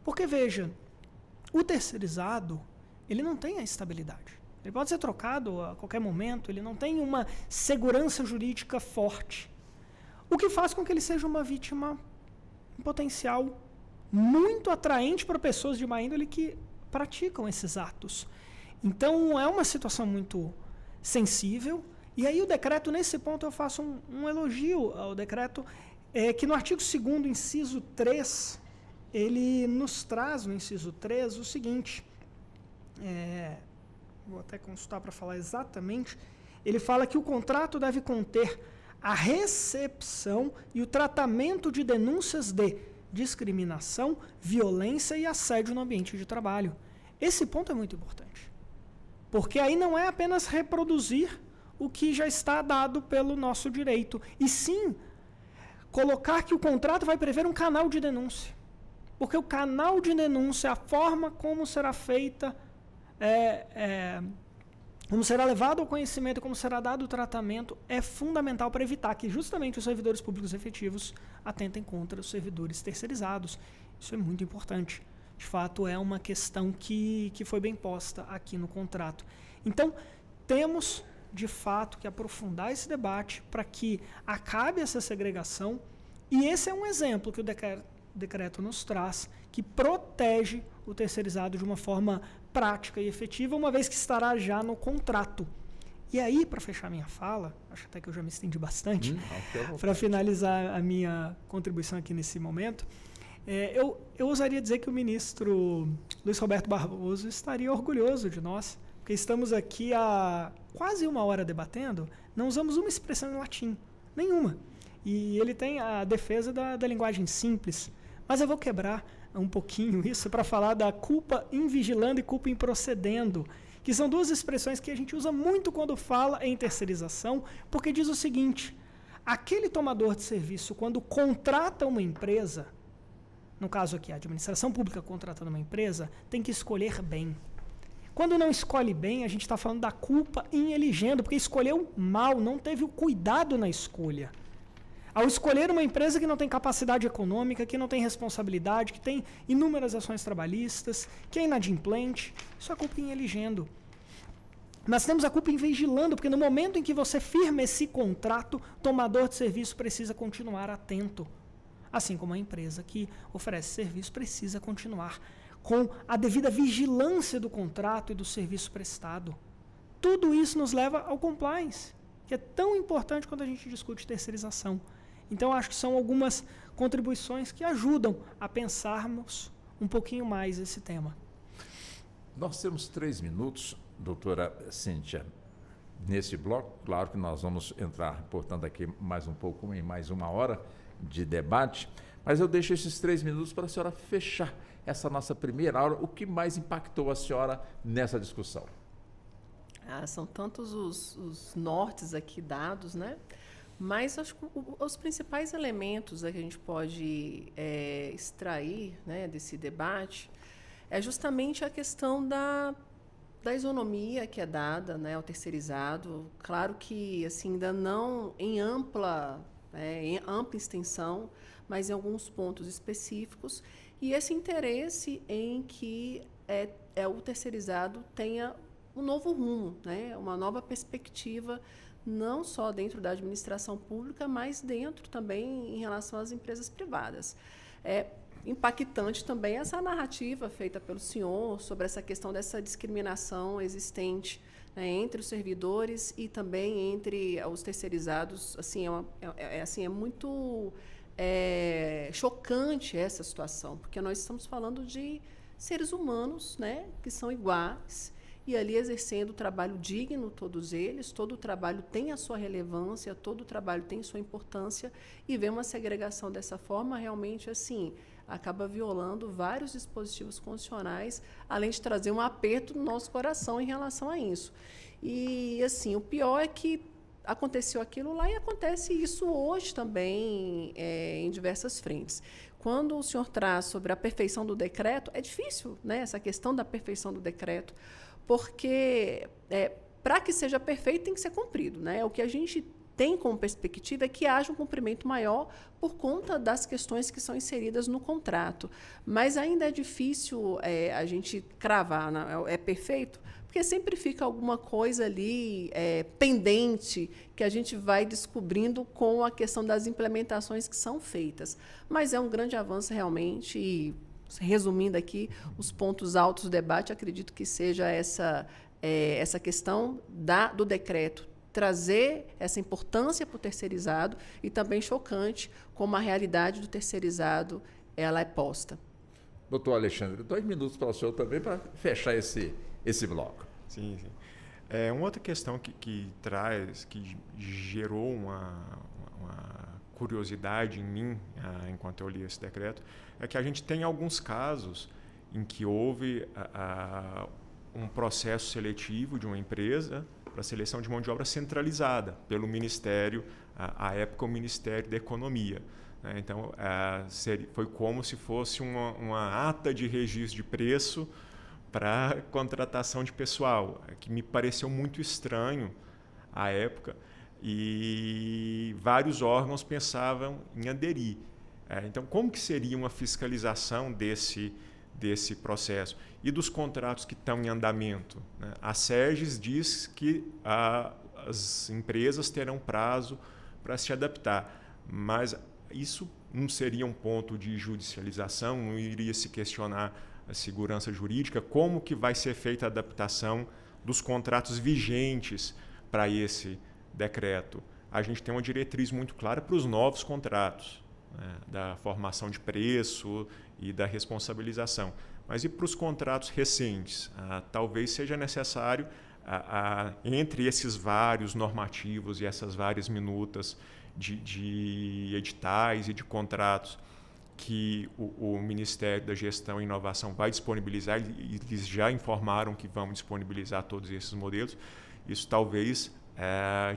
Porque, veja, o terceirizado, ele não tem a estabilidade. Ele pode ser trocado a qualquer momento, ele não tem uma segurança jurídica forte. O que faz com que ele seja uma vítima, um potencial muito atraente para pessoas de má índole que praticam esses atos. Então, é uma situação muito sensível. E aí o decreto, nesse ponto, eu faço um elogio ao decreto, que no artigo 2º, inciso 3, ele nos traz, no inciso 3, o seguinte, vou até consultar para falar exatamente, ele fala que o contrato deve conter a recepção e o tratamento de denúncias de discriminação, violência e assédio no ambiente de trabalho. Esse ponto é muito importante, porque aí não é apenas reproduzir o que já está dado pelo nosso direito, e sim colocar que o contrato vai prever um canal de denúncia, porque o canal de denúncia, a forma como será feita, como será levado ao conhecimento, como será dado o tratamento, é fundamental para evitar que justamente os servidores públicos efetivos atentem contra os servidores terceirizados. Isso é muito importante. De fato, é uma questão que foi bem posta aqui no contrato. Então, temos, de fato, que aprofundar esse debate para que acabe essa segregação. E esse é um exemplo que o decreto nos traz, que protege o terceirizado de uma forma prática e efetiva, uma vez que estará já no contrato. E aí, para fechar minha fala, acho até que eu já me estendi bastante, para finalizar a minha contribuição aqui nesse momento, eu ousaria dizer que o ministro Luiz Roberto Barroso estaria orgulhoso de nós, porque estamos aqui há quase 1 hora debatendo, não usamos uma expressão em latim, nenhuma. E ele tem a defesa da linguagem simples, mas eu vou quebrar um pouquinho isso para falar da culpa in vigilando e culpa in procedendo, que são duas expressões que a gente usa muito quando fala em terceirização, porque diz o seguinte: aquele tomador de serviço, quando contrata uma empresa, no caso aqui a administração pública contratando uma empresa, tem que escolher bem. Quando não escolhe bem, a gente está falando da culpa in eligendo, porque escolheu mal, não teve o cuidado na escolha. Ao escolher uma empresa que não tem capacidade econômica, que não tem responsabilidade, que tem inúmeras ações trabalhistas, que é inadimplente, isso é culpa em eligendo. Nós temos a culpa em vigilando, porque no momento em que você firma esse contrato, o tomador de serviço precisa continuar atento. Assim como a empresa que oferece serviço precisa continuar com a devida vigilância do contrato e do serviço prestado. Tudo isso nos leva ao compliance, que é tão importante quando a gente discute terceirização. Então, acho que são algumas contribuições que ajudam a pensarmos um pouquinho mais esse tema. Nós temos 3 minutos, doutora Cíntia, nesse bloco. Claro que nós vamos entrar, portanto, aqui mais um pouco, em mais 1 hora de debate, mas eu deixo esses 3 minutos para a senhora fechar essa nossa primeira aula. O que mais impactou a senhora nessa discussão? São tantos os nortes aqui dados, né? Mas acho que os principais elementos que a gente pode extrair, né, desse debate é justamente a questão da isonomia que é dada, né, ao terceirizado. Claro que assim, ainda não em ampla extensão, mas em alguns pontos específicos, e esse interesse em que o terceirizado tenha um novo rumo, né, uma nova perspectiva, não só dentro da administração pública, mas dentro também em relação às empresas privadas. É impactante também essa narrativa feita pelo senhor sobre essa questão dessa discriminação existente, né, entre os servidores e também entre os terceirizados. Assim, é muito chocante essa situação, porque nós estamos falando de seres humanos, né, que são iguais, e ali exercendo trabalho digno, todos eles, todo o trabalho tem a sua relevância, todo o trabalho tem sua importância, e ver uma segregação dessa forma realmente assim acaba violando vários dispositivos constitucionais, além de trazer um aperto no nosso coração em relação a isso. E assim, o pior é que aconteceu aquilo lá e acontece isso hoje também em diversas frentes. Quando o senhor traz sobre a perfeição do decreto, é difícil, né, essa questão da perfeição do decreto, porque para que seja perfeito tem que ser cumprido, né? O que a gente tem como perspectiva é que haja um cumprimento maior por conta das questões que são inseridas no contrato. Mas ainda é difícil a gente cravar, né? É perfeito, porque sempre fica alguma coisa ali pendente que a gente vai descobrindo com a questão das implementações que são feitas. Mas é um grande avanço realmente, e resumindo aqui os pontos altos do debate, acredito que seja essa questão do decreto trazer essa importância para o terceirizado, e também chocante como a realidade do terceirizado ela é posta. Doutor Alexandre, 2 minutos para o senhor também para fechar esse bloco. Sim. Uma outra questão que gerou uma curiosidade em mim, enquanto eu li esse decreto, é que a gente tem alguns casos em que houve um processo seletivo de uma empresa para seleção de mão de obra centralizada pelo Ministério, à época o Ministério da Economia. Então, foi como se fosse uma ata de registro de preço para contratação de pessoal, que me pareceu muito estranho à época, e vários órgãos pensavam em aderir. Então, como que seria uma fiscalização desse processo? E dos contratos que estão em andamento? A SERGES diz que as empresas terão prazo para se adaptar, mas isso não seria um ponto de judicialização? Não iria se questionar a segurança jurídica? Como que vai ser feita a adaptação dos contratos vigentes para esse decreto? A gente tem uma diretriz muito clara para os novos contratos, né, da formação de preço e da responsabilização. Mas e para os contratos recentes? Talvez seja necessário, entre esses vários normativos e essas várias minutas de editais e de contratos que o Ministério da Gestão e Inovação vai disponibilizar, e eles já informaram que vão disponibilizar todos esses modelos, isso talvez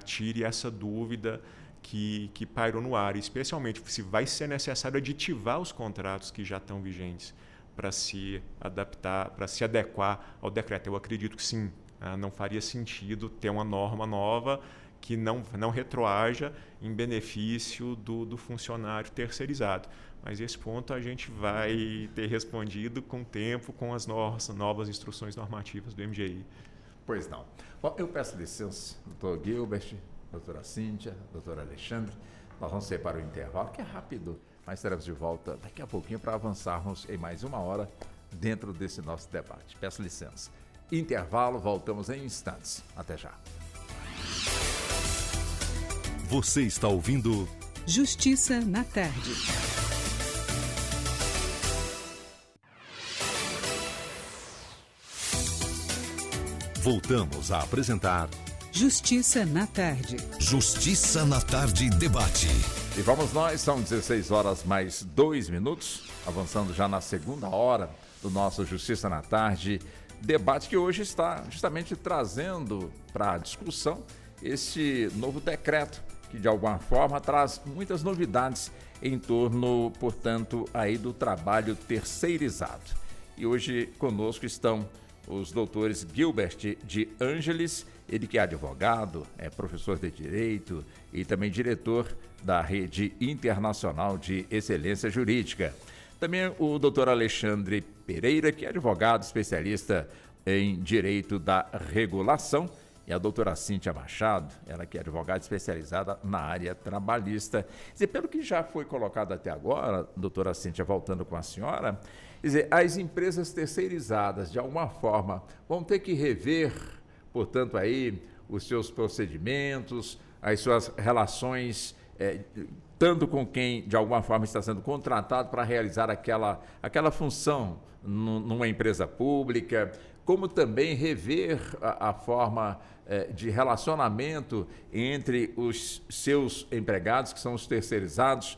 tire essa dúvida que pairou no ar, especialmente se vai ser necessário aditivar os contratos que já estão vigentes para se adaptar, para se adequar ao decreto. Eu acredito que sim, não faria sentido ter uma norma nova que não retroaja em benefício do funcionário terceirizado. Mas esse ponto a gente vai ter respondido com o tempo, com as novas instruções normativas do MGI. Pois não. Bom, eu peço licença, doutor Gilbert, doutora Cíntia, doutor Alexandre. Nós vamos separar o intervalo, que é rápido, mas estaremos de volta daqui a pouquinho para avançarmos em mais 1 hora dentro desse nosso debate. Peço licença. Intervalo, voltamos em instantes. Até já. Você está ouvindo Justiça na Tarde. Voltamos a apresentar Justiça na Tarde. Justiça na Tarde Debate. E vamos nós, são 16 horas mais 2 minutos, avançando já na segunda hora do nosso Justiça na Tarde debate, que hoje está justamente trazendo para discussão esse novo decreto que de alguma forma traz muitas novidades em torno, portanto, aí do trabalho terceirizado. E hoje conosco estão os doutores Gilbert de Ângeles, ele que é advogado, é professor de Direito e também diretor da Rede Internacional de Excelência Jurídica. Também o doutor Alexandre Pereira, que é advogado especialista em Direito da Regulação, e a doutora Cíntia Machado, ela que é advogada especializada na área trabalhista. Quer dizer, pelo que já foi colocado até agora, doutora Cíntia, voltando com a senhora, quer dizer, as empresas terceirizadas, de alguma forma, vão ter que rever, portanto, aí, os seus procedimentos, as suas relações, tanto com quem, de alguma forma, está sendo contratado para realizar aquela função numa empresa pública, como também rever a forma de relacionamento entre os seus empregados, que são os terceirizados,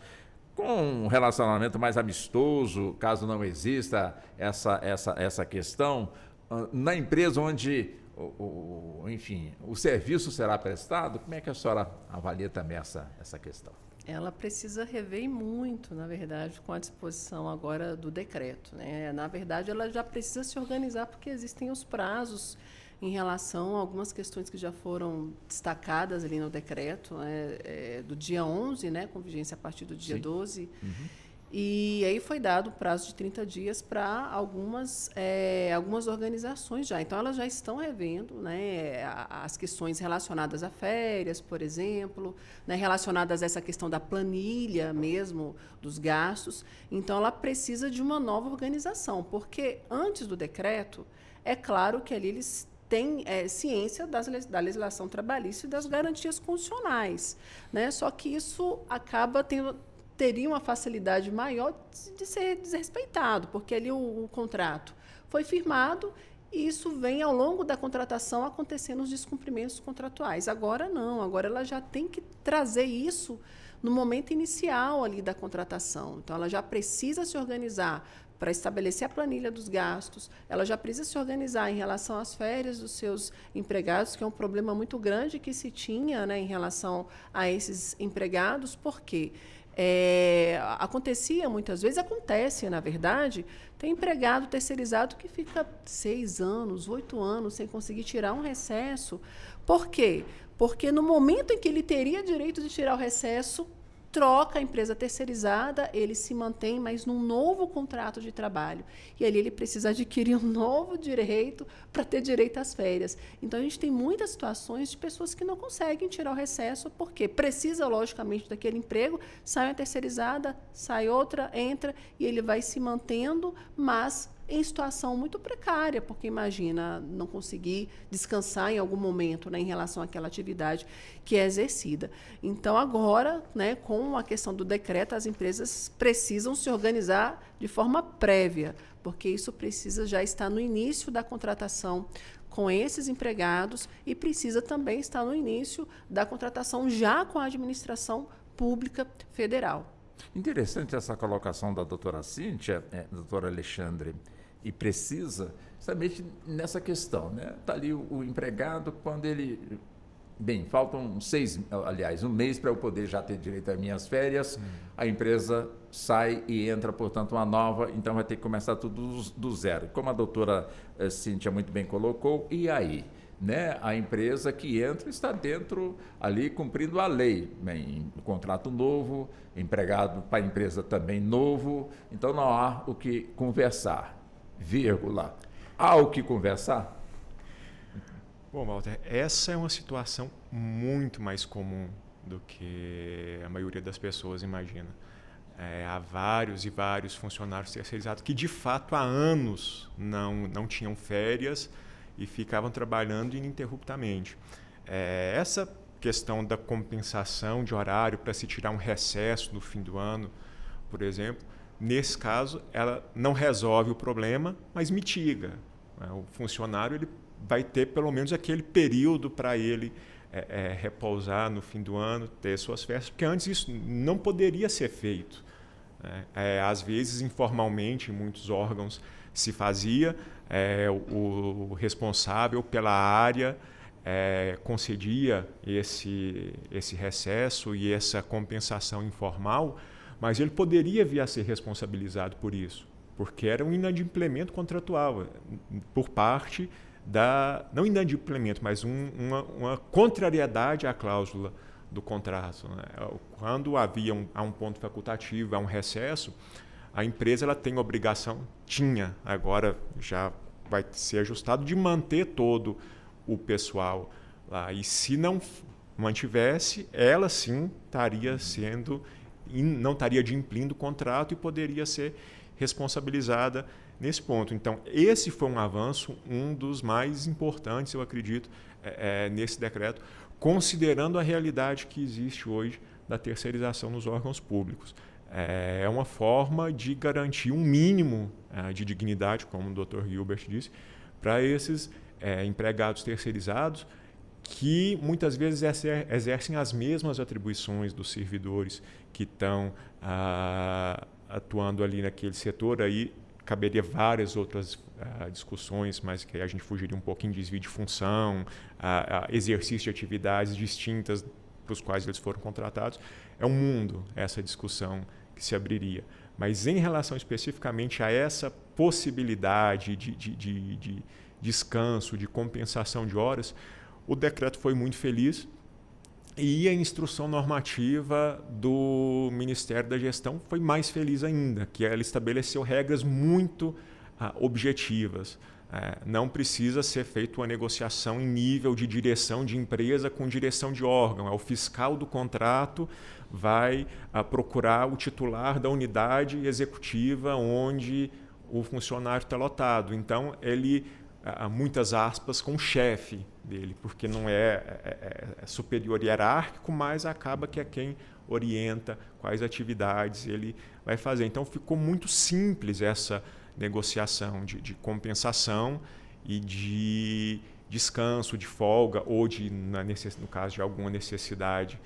com um relacionamento mais amistoso, caso não exista essa questão, na empresa onde, enfim, o serviço será prestado. Como é que a senhora avalia também essa questão? Ela precisa rever muito, na verdade, com a disposição agora do decreto, né? Na verdade, ela já precisa se organizar, porque existem os prazos em relação a algumas questões que já foram destacadas ali no decreto, do dia 11, né, com vigência a partir do dia Sim. 12. Uhum. E aí foi dado o prazo de 30 dias para algumas organizações já. Então, elas já estão revendo, né, as questões relacionadas a férias, por exemplo, né, relacionadas a essa questão da planilha mesmo, dos gastos. Então, ela precisa de uma nova organização, porque antes do decreto, é claro que ali eles têm ciência da legislação trabalhista e das garantias constitucionais, né? Só que isso acaba teria uma facilidade maior de ser desrespeitado, porque ali o contrato foi firmado e isso vem ao longo da contratação acontecendo os descumprimentos contratuais. Agora não, agora ela já tem que trazer isso no momento inicial ali da contratação. Então, ela já precisa se organizar para estabelecer a planilha dos gastos, ela já precisa se organizar em relação às férias dos seus empregados, que é um problema muito grande que se tinha, né, em relação a esses empregados, porque acontecia muitas vezes, acontece, na verdade, tem empregado terceirizado que fica 6 anos, 8 anos sem conseguir tirar um recesso. Por quê? Porque no momento em que ele teria direito de tirar o recesso, troca a empresa terceirizada, ele se mantém, mas num novo contrato de trabalho. E ali ele precisa adquirir um novo direito para ter direito às férias. Então, a gente tem muitas situações de pessoas que não conseguem tirar o recesso, porque precisa, logicamente, daquele emprego, sai uma terceirizada, sai outra, entra, e ele vai se mantendo, mas em situação muito precária, porque imagina não conseguir descansar em algum momento, né, em relação àquela atividade que é exercida. Então, agora, né, com a questão do decreto, as empresas precisam se organizar de forma prévia, porque isso precisa já estar no início da contratação com esses empregados e precisa também estar no início da contratação já com a administração pública federal. Interessante essa colocação da doutora Cíntia, doutor Alexandre, e precisa, justamente nessa questão, né? Está ali o empregado, quando ele... Bem, faltam um mês para eu poder já ter direito às minhas férias, a empresa sai e entra, portanto, uma nova, então vai ter que começar tudo do zero. Como a doutora Cíntia muito bem colocou, e aí? Né? A empresa que entra está dentro ali cumprindo a lei, bem, contrato novo, empregado para a empresa também novo, então não há o que conversar, vírgula. Há o que conversar? Bom, Walter, essa é uma situação muito mais comum do que a maioria das pessoas imagina. Há vários e vários funcionários terceirizados que, de fato, há anos não tinham férias e ficavam trabalhando ininterruptamente. Essa questão da compensação de horário para se tirar um recesso no fim do ano, por exemplo, nesse caso, ela não resolve o problema, mas mitiga. O funcionário ele vai ter pelo menos aquele período para ele repousar no fim do ano, ter suas férias, porque antes isso não poderia ser feito. Às vezes, informalmente, em muitos órgãos se fazia, o responsável pela área concedia esse recesso e essa compensação informal, mas ele poderia vir a ser responsabilizado por isso, porque era um inadimplemento contratual por parte não inadimplemento, mas uma contrariedade à cláusula do contrato. Né? Quando havia um ponto facultativo, há um recesso, a empresa ela tem obrigação, agora já vai ser ajustado, de manter todo o pessoal lá. E se não mantivesse, ela sim não estaria adimplindo o contrato e poderia ser responsabilizada nesse ponto. Então, esse foi um avanço, um dos mais importantes, eu acredito, nesse decreto, considerando a realidade que existe hoje da terceirização nos órgãos públicos. É uma forma de garantir um mínimo de dignidade, como o Dr. Gilbert disse, para esses empregados terceirizados que muitas vezes exercem as mesmas atribuições dos servidores que estão atuando ali naquele setor. Aí caberia várias outras discussões, mas que a gente fugiria um pouquinho de desvio de função, exercício de atividades distintas para os quais eles foram contratados. É um mundo essa discussão que se abriria. Mas em relação especificamente a essa possibilidade de descanso, de compensação de horas, o decreto foi muito feliz e a instrução normativa do Ministério da Gestão foi mais feliz ainda, que ela estabeleceu regras muito objetivas. Não precisa ser feita uma negociação em nível de direção de empresa com direção de órgão. O fiscal do contrato vai procurar o titular da unidade executiva onde o funcionário está lotado. Então, ele, muitas aspas, com o chefe dele, porque não é superior hierárquico, mas acaba que é quem orienta quais atividades ele vai fazer. Então, ficou muito simples essa negociação de compensação e de descanso, de folga, ou no caso de alguma necessidade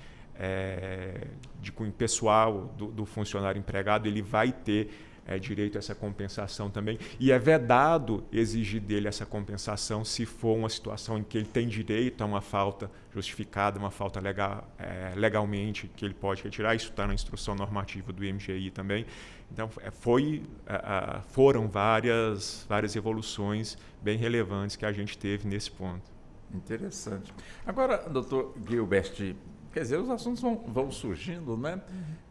de cunho pessoal do funcionário empregado, ele vai ter direito a essa compensação também. E é vedado exigir dele essa compensação se for uma situação em que ele tem direito a uma falta justificada, uma falta legalmente que ele pode retirar. Isso está na instrução normativa do MGI também. Então, foram várias evoluções bem relevantes que a gente teve nesse ponto. Interessante. Agora, doutor Gilbert, quer dizer, os assuntos vão surgindo, né?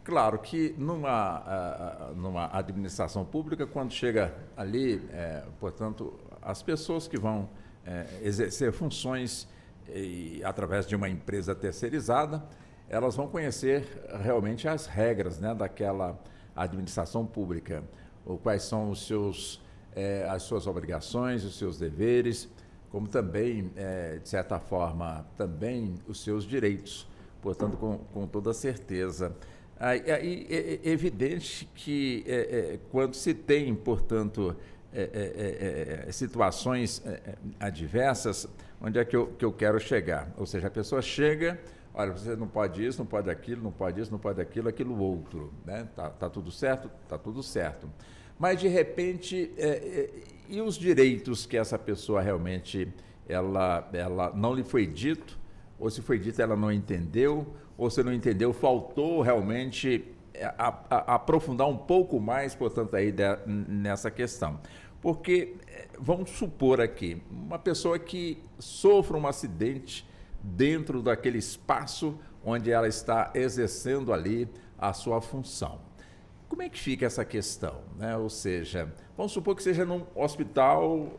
Claro que numa administração pública, quando chega ali, portanto, as pessoas que vão exercer funções através de uma empresa terceirizada, elas vão conhecer realmente as regras, né, daquela administração pública, ou quais são as suas obrigações, os seus deveres, como também, de certa forma, também os seus direitos. Portanto, com toda certeza. Aí é evidente que quando se tem, portanto, situações adversas, onde é que eu quero chegar? Ou seja, a pessoa chega, olha, você não pode isso, não pode aquilo, não pode isso, não pode aquilo, aquilo outro. Né? Tá tudo certo? Tá tudo certo. Mas, de repente, e os direitos que essa pessoa realmente ela não lhe foi dito, ou se foi dito ela não entendeu, ou se não entendeu, faltou realmente aprofundar um pouco mais, portanto, aí nessa questão. Porque, vamos supor aqui, uma pessoa que sofre um acidente dentro daquele espaço onde ela está exercendo ali a sua função. Como é que fica essa questão? Né? Ou seja, vamos supor que seja num hospital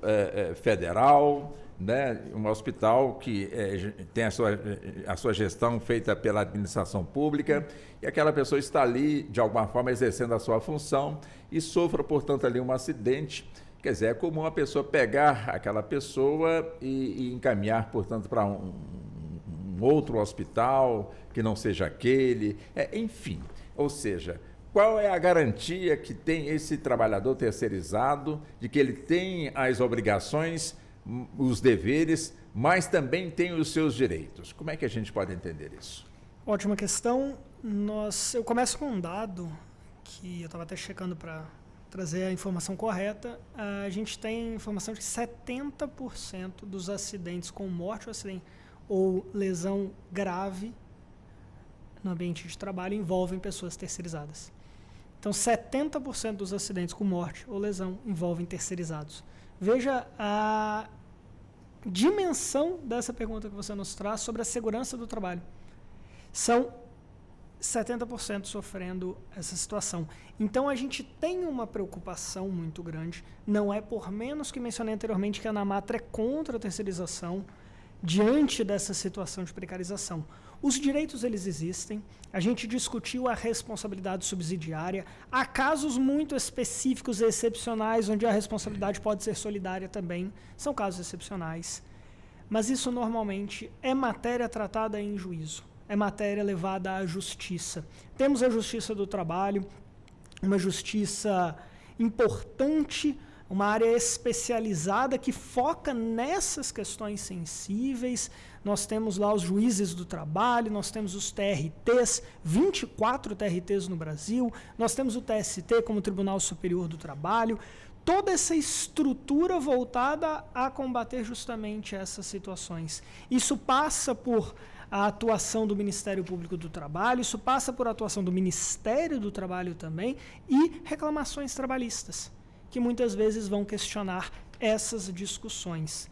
federal, né? Um hospital que tem a sua gestão feita pela administração pública, e aquela pessoa está ali, de alguma forma, exercendo a sua função e sofra, portanto, ali um acidente. Quer dizer, é comum a pessoa pegar aquela pessoa e encaminhar, portanto, para um outro hospital que não seja aquele, enfim. Ou seja, qual é a garantia que tem esse trabalhador terceirizado de que ele tem as obrigações, os deveres, mas também tem os seus direitos? Como é que a gente pode entender isso? Ótima questão. Eu começo com um dado que eu estava até checando para trazer a informação correta, a gente tem informação de que 70% dos acidentes com morte ou lesão grave no ambiente de trabalho envolvem pessoas terceirizadas. Então, 70% dos acidentes com morte ou lesão envolvem terceirizados. Veja a dimensão dessa pergunta que você nos traz sobre a segurança do trabalho. São 70% sofrendo essa situação. Então, a gente tem uma preocupação muito grande. Não é por menos que mencionei anteriormente que a ANAMATRA é contra a terceirização diante dessa situação de precarização. Os direitos, eles existem. A gente discutiu a responsabilidade subsidiária. Há casos muito específicos e excepcionais onde a responsabilidade pode ser solidária também. São casos excepcionais. Mas isso normalmente é matéria tratada em juízo. É matéria levada à justiça. Temos a justiça do trabalho, uma justiça importante, uma área especializada que foca nessas questões sensíveis. Nós temos lá os juízes do trabalho, nós temos os TRTs, 24 TRTs no Brasil, nós temos o TST como Tribunal Superior do Trabalho. Toda essa estrutura voltada a combater justamente essas situações. Isso passa por a atuação do Ministério Público do Trabalho, isso passa por a atuação do Ministério do Trabalho também e reclamações trabalhistas, que muitas vezes vão questionar essas discussões.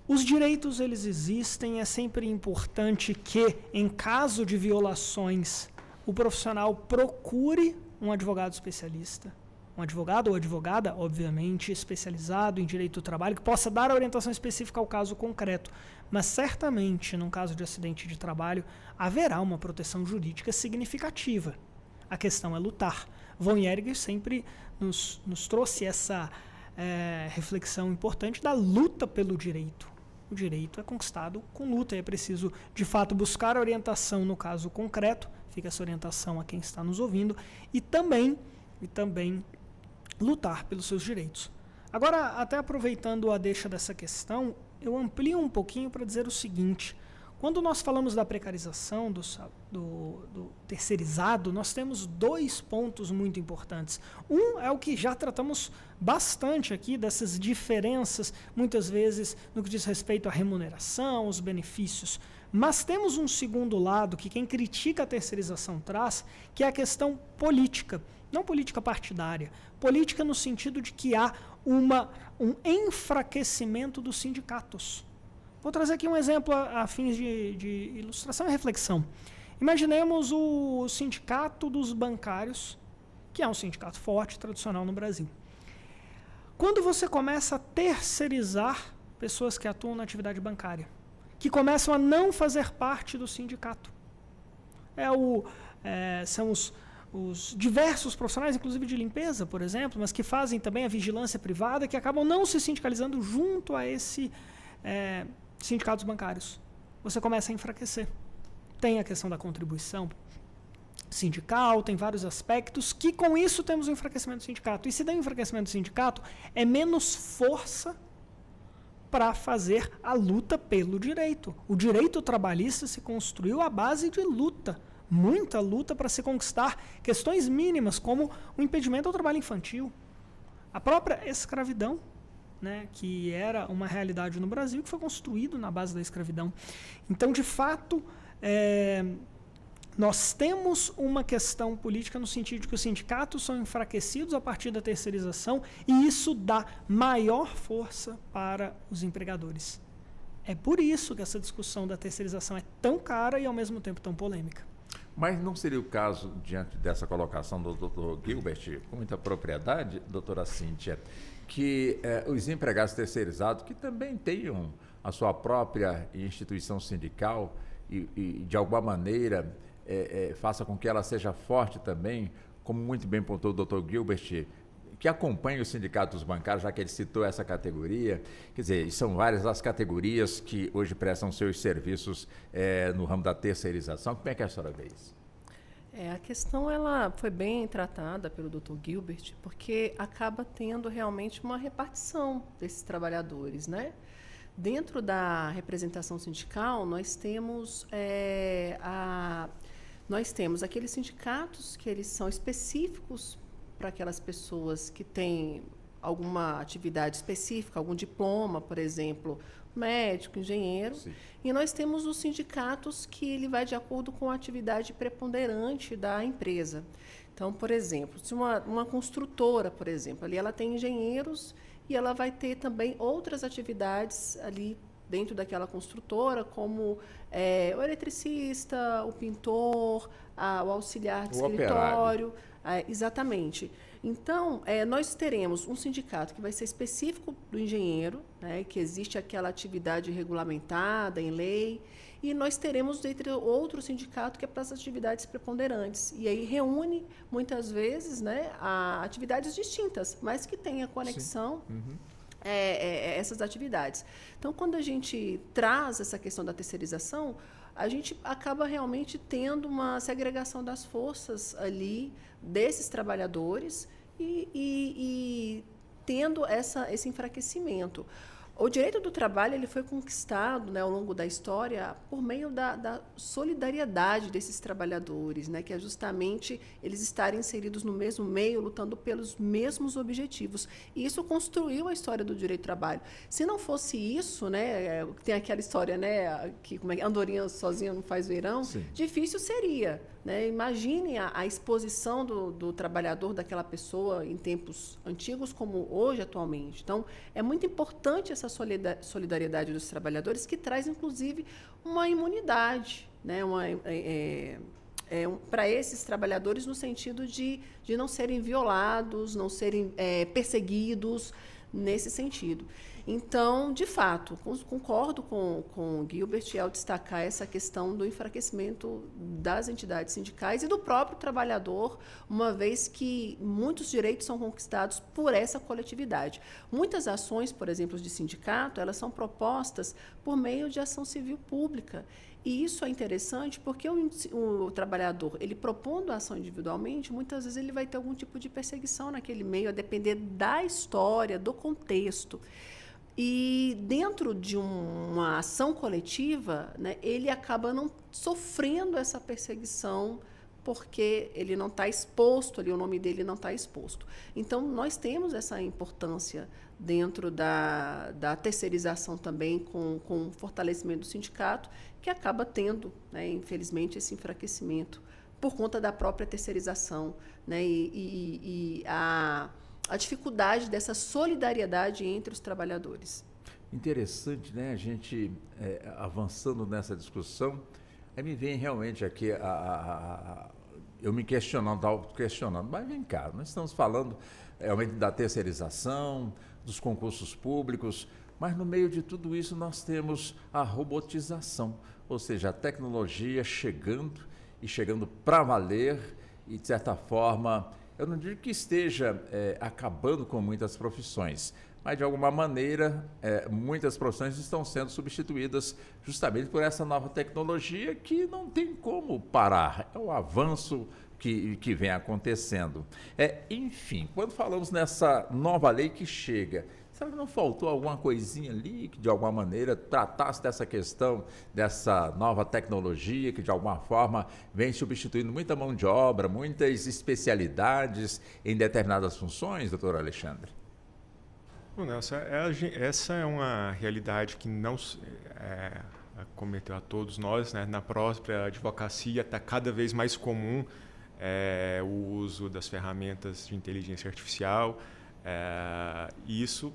Os direitos, eles existem, é sempre importante que, em caso de violações, o profissional procure um advogado especialista, um advogado ou advogada, obviamente, especializado em direito do trabalho, que possa dar a orientação específica ao caso concreto. Mas, certamente, num caso de acidente de trabalho, haverá uma proteção jurídica significativa. A questão é lutar. Von Järiger sempre nos trouxe essa reflexão importante da luta pelo direito. O direito é conquistado com luta e é preciso, de fato, buscar a orientação no caso concreto, fica essa orientação a quem está nos ouvindo, e também lutar pelos seus direitos. Agora, até aproveitando a deixa dessa questão, eu amplio um pouquinho para dizer o seguinte: quando nós falamos da precarização, do terceirizado, nós temos dois pontos muito importantes. Um é o que já tratamos bastante aqui, dessas diferenças, muitas vezes, no que diz respeito à remuneração, os benefícios. Mas temos um segundo lado que quem critica a terceirização traz, que é a questão política. Não política partidária, política no sentido de que há um enfraquecimento dos sindicatos. Vou trazer aqui um exemplo a fins de ilustração e reflexão. Imaginemos o sindicato dos bancários, que é um sindicato forte, tradicional no Brasil. Quando você começa a terceirizar pessoas que atuam na atividade bancária, que começam a não fazer parte do sindicato, são os diversos profissionais, inclusive de limpeza, por exemplo, mas que fazem também a vigilância privada, que acabam não se sindicalizando junto a esse sindicatos bancários. Você começa a enfraquecer. Tem a questão da contribuição sindical, tem vários aspectos que com isso temos um enfraquecimento do sindicato. E se der um enfraquecimento do sindicato, é menos força para fazer a luta pelo direito. O direito trabalhista se construiu à base de luta. Muita luta para se conquistar questões mínimas, como o impedimento ao trabalho infantil. A própria escravidão, né, que era uma realidade no Brasil, que foi construído na base da escravidão. Então, de fato, nós temos uma questão política no sentido de que os sindicatos são enfraquecidos a partir da terceirização e isso dá maior força para os empregadores. É por isso que essa discussão da terceirização é tão cara e, ao mesmo tempo, tão polêmica. Mas não seria o caso, diante dessa colocação do Dr. Gilbert, com muita propriedade, doutora Cíntia, que os empregados terceirizados, que também tenham a sua própria instituição sindical e de alguma maneira, faça com que ela seja forte também, como muito bem pontuou o Dr. Gilbert, que acompanhe os sindicatos bancários, já que ele citou essa categoria. Quer dizer, são várias as categorias que hoje prestam seus serviços no ramo da terceirização. Como é que a senhora vê isso? A questão ela foi bem tratada pelo Dr. Gilbert, porque acaba tendo realmente uma repartição desses trabalhadores, né? Dentro da representação sindical, nós temos aqueles sindicatos que eles são específicos para aquelas pessoas que têm alguma atividade específica, algum diploma, por exemplo, médico, engenheiro. Sim. E nós temos os sindicatos que ele vai de acordo com a atividade preponderante da empresa. Então, por exemplo, se uma construtora, por exemplo, ali ela tem engenheiros e ela vai ter também outras atividades ali dentro daquela construtora, como o eletricista, o pintor, o auxiliar de escritório. Exatamente. Então, nós teremos um sindicato que vai ser específico do engenheiro, né, que existe aquela atividade regulamentada em lei, e nós teremos, entre outro sindicato, que é para as atividades preponderantes. E aí reúne, muitas vezes, né, atividades distintas, mas que tenha conexão essas atividades. Então, quando a gente traz essa questão da terceirização, a gente acaba realmente tendo uma segregação das forças ali desses trabalhadores e tendo esse enfraquecimento. O direito do trabalho ele foi conquistado, né, ao longo da história por meio da solidariedade desses trabalhadores, né, que é justamente eles estarem inseridos no mesmo meio, lutando pelos mesmos objetivos. E isso construiu a história do direito do trabalho. Se não fosse isso, né, tem aquela história, né, que andorinha sozinha não faz verão, Sim. Difícil seria. Né? Imagine a exposição do trabalhador, daquela pessoa, em tempos antigos como hoje, atualmente. Então, é muito importante essa solidariedade dos trabalhadores, que traz, inclusive, uma imunidade, né? Para esses trabalhadores, no sentido de não serem violados, não serem perseguidos, nesse sentido. Então, de fato, concordo com o Gilbert ao destacar essa questão do enfraquecimento das entidades sindicais e do próprio trabalhador, uma vez que muitos direitos são conquistados por essa coletividade. Muitas ações, por exemplo, de sindicato, elas são propostas por meio de ação civil pública. E isso é interessante porque o trabalhador, ele propondo a ação individualmente, muitas vezes ele vai ter algum tipo de perseguição naquele meio, a depender da história, do contexto. E dentro de uma ação coletiva, né, ele acaba não sofrendo essa perseguição porque ele não está exposto ali, o nome dele não está exposto. Então, nós temos essa importância dentro da terceirização também, com o fortalecimento do sindicato, que acaba tendo, né, infelizmente, esse enfraquecimento por conta da própria terceirização, né, e a dificuldade dessa solidariedade entre os trabalhadores. Interessante, né? A gente avançando nessa discussão, aí me vem realmente aqui eu me questionando, auto-questionando, mas vem cá, nós estamos falando realmente da terceirização, dos concursos públicos, mas no meio de tudo isso nós temos a robotização, ou seja, a tecnologia chegando para valer e, de certa forma, eu não digo que esteja acabando com muitas profissões, mas, de alguma maneira, muitas profissões estão sendo substituídas justamente por essa nova tecnologia que não tem como parar. É um avanço que vem acontecendo. Enfim, quando falamos nessa nova lei que chega, será que não faltou alguma coisinha ali que, de alguma maneira, tratasse dessa questão, dessa nova tecnologia que, de alguma forma, vem substituindo muita mão de obra, muitas especialidades em determinadas funções, doutor Alexandre? Bom, essa é uma realidade que não cometeu a todos nós, né? Na própria advocacia está cada vez mais comum o uso das ferramentas de inteligência artificial. Isso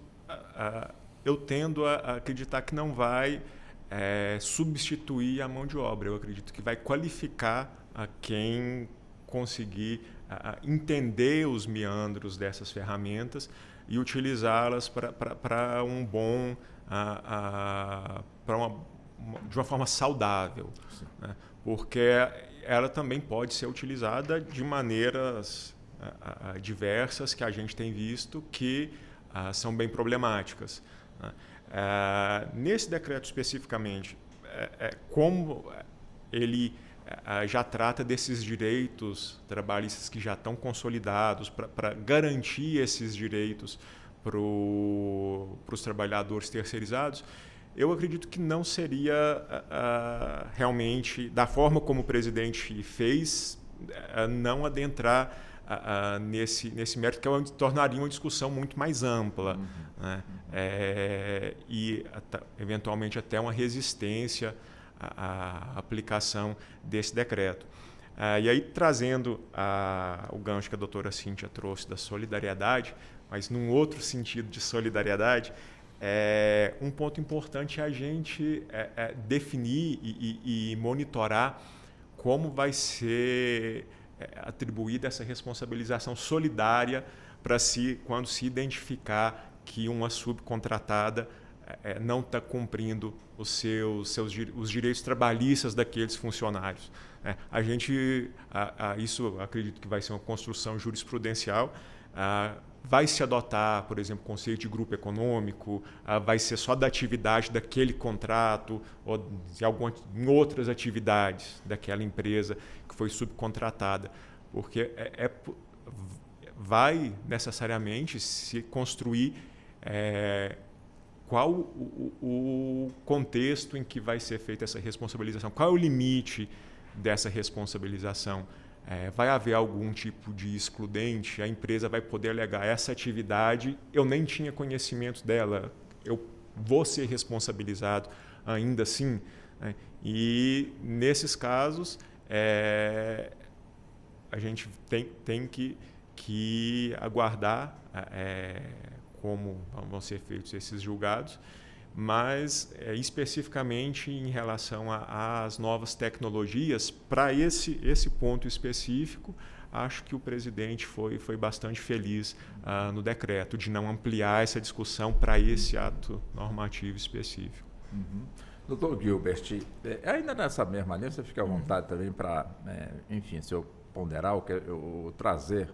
eu tendo a acreditar que não vai substituir a mão de obra. Eu acredito que vai qualificar a quem conseguir entender os meandros dessas ferramentas e utilizá-las para um bom, de uma forma saudável, né? Porque ela também pode ser utilizada de maneiras diversas que a gente tem visto que são bem problemáticas, né? Nesse decreto especificamente, como ele já trata desses direitos trabalhistas que já estão consolidados, para garantir esses direitos para os trabalhadores terceirizados, eu acredito que não seria realmente, da forma como o presidente fez, não adentrar nesse mérito, que tornaria uma discussão muito mais ampla, né? E eventualmente até uma resistência à aplicação desse decreto. E aí, trazendo o gancho que a doutora Cíntia trouxe da solidariedade, mas num outro sentido de solidariedade, um ponto importante é a gente definir e monitorar como vai ser atribuída essa responsabilização solidária quando se identificar que uma subcontratada não está cumprindo os direitos trabalhistas daqueles funcionários. Isso acredito que vai ser uma construção jurisprudencial. Vai se adotar, por exemplo, o conceito de grupo econômico, vai ser só da atividade daquele contrato ou em outras atividades daquela empresa que foi subcontratada, porque vai necessariamente se construir qual o contexto em que vai ser feita essa responsabilização, qual é o limite dessa responsabilização. Vai haver algum tipo de excludente, a empresa vai poder alegar essa atividade, eu nem tinha conhecimento dela, eu vou ser responsabilizado ainda assim, né? E nesses casos a gente tem que aguardar como vão ser feitos esses julgados, mas especificamente em relação às novas tecnologias, para esse ponto específico, acho que o presidente foi bastante feliz no decreto de não ampliar essa discussão para esse ato normativo específico. Doutor Gilbert, ainda nessa mesma linha, você fica à vontade também para, enfim, se eu ponderar ou trazer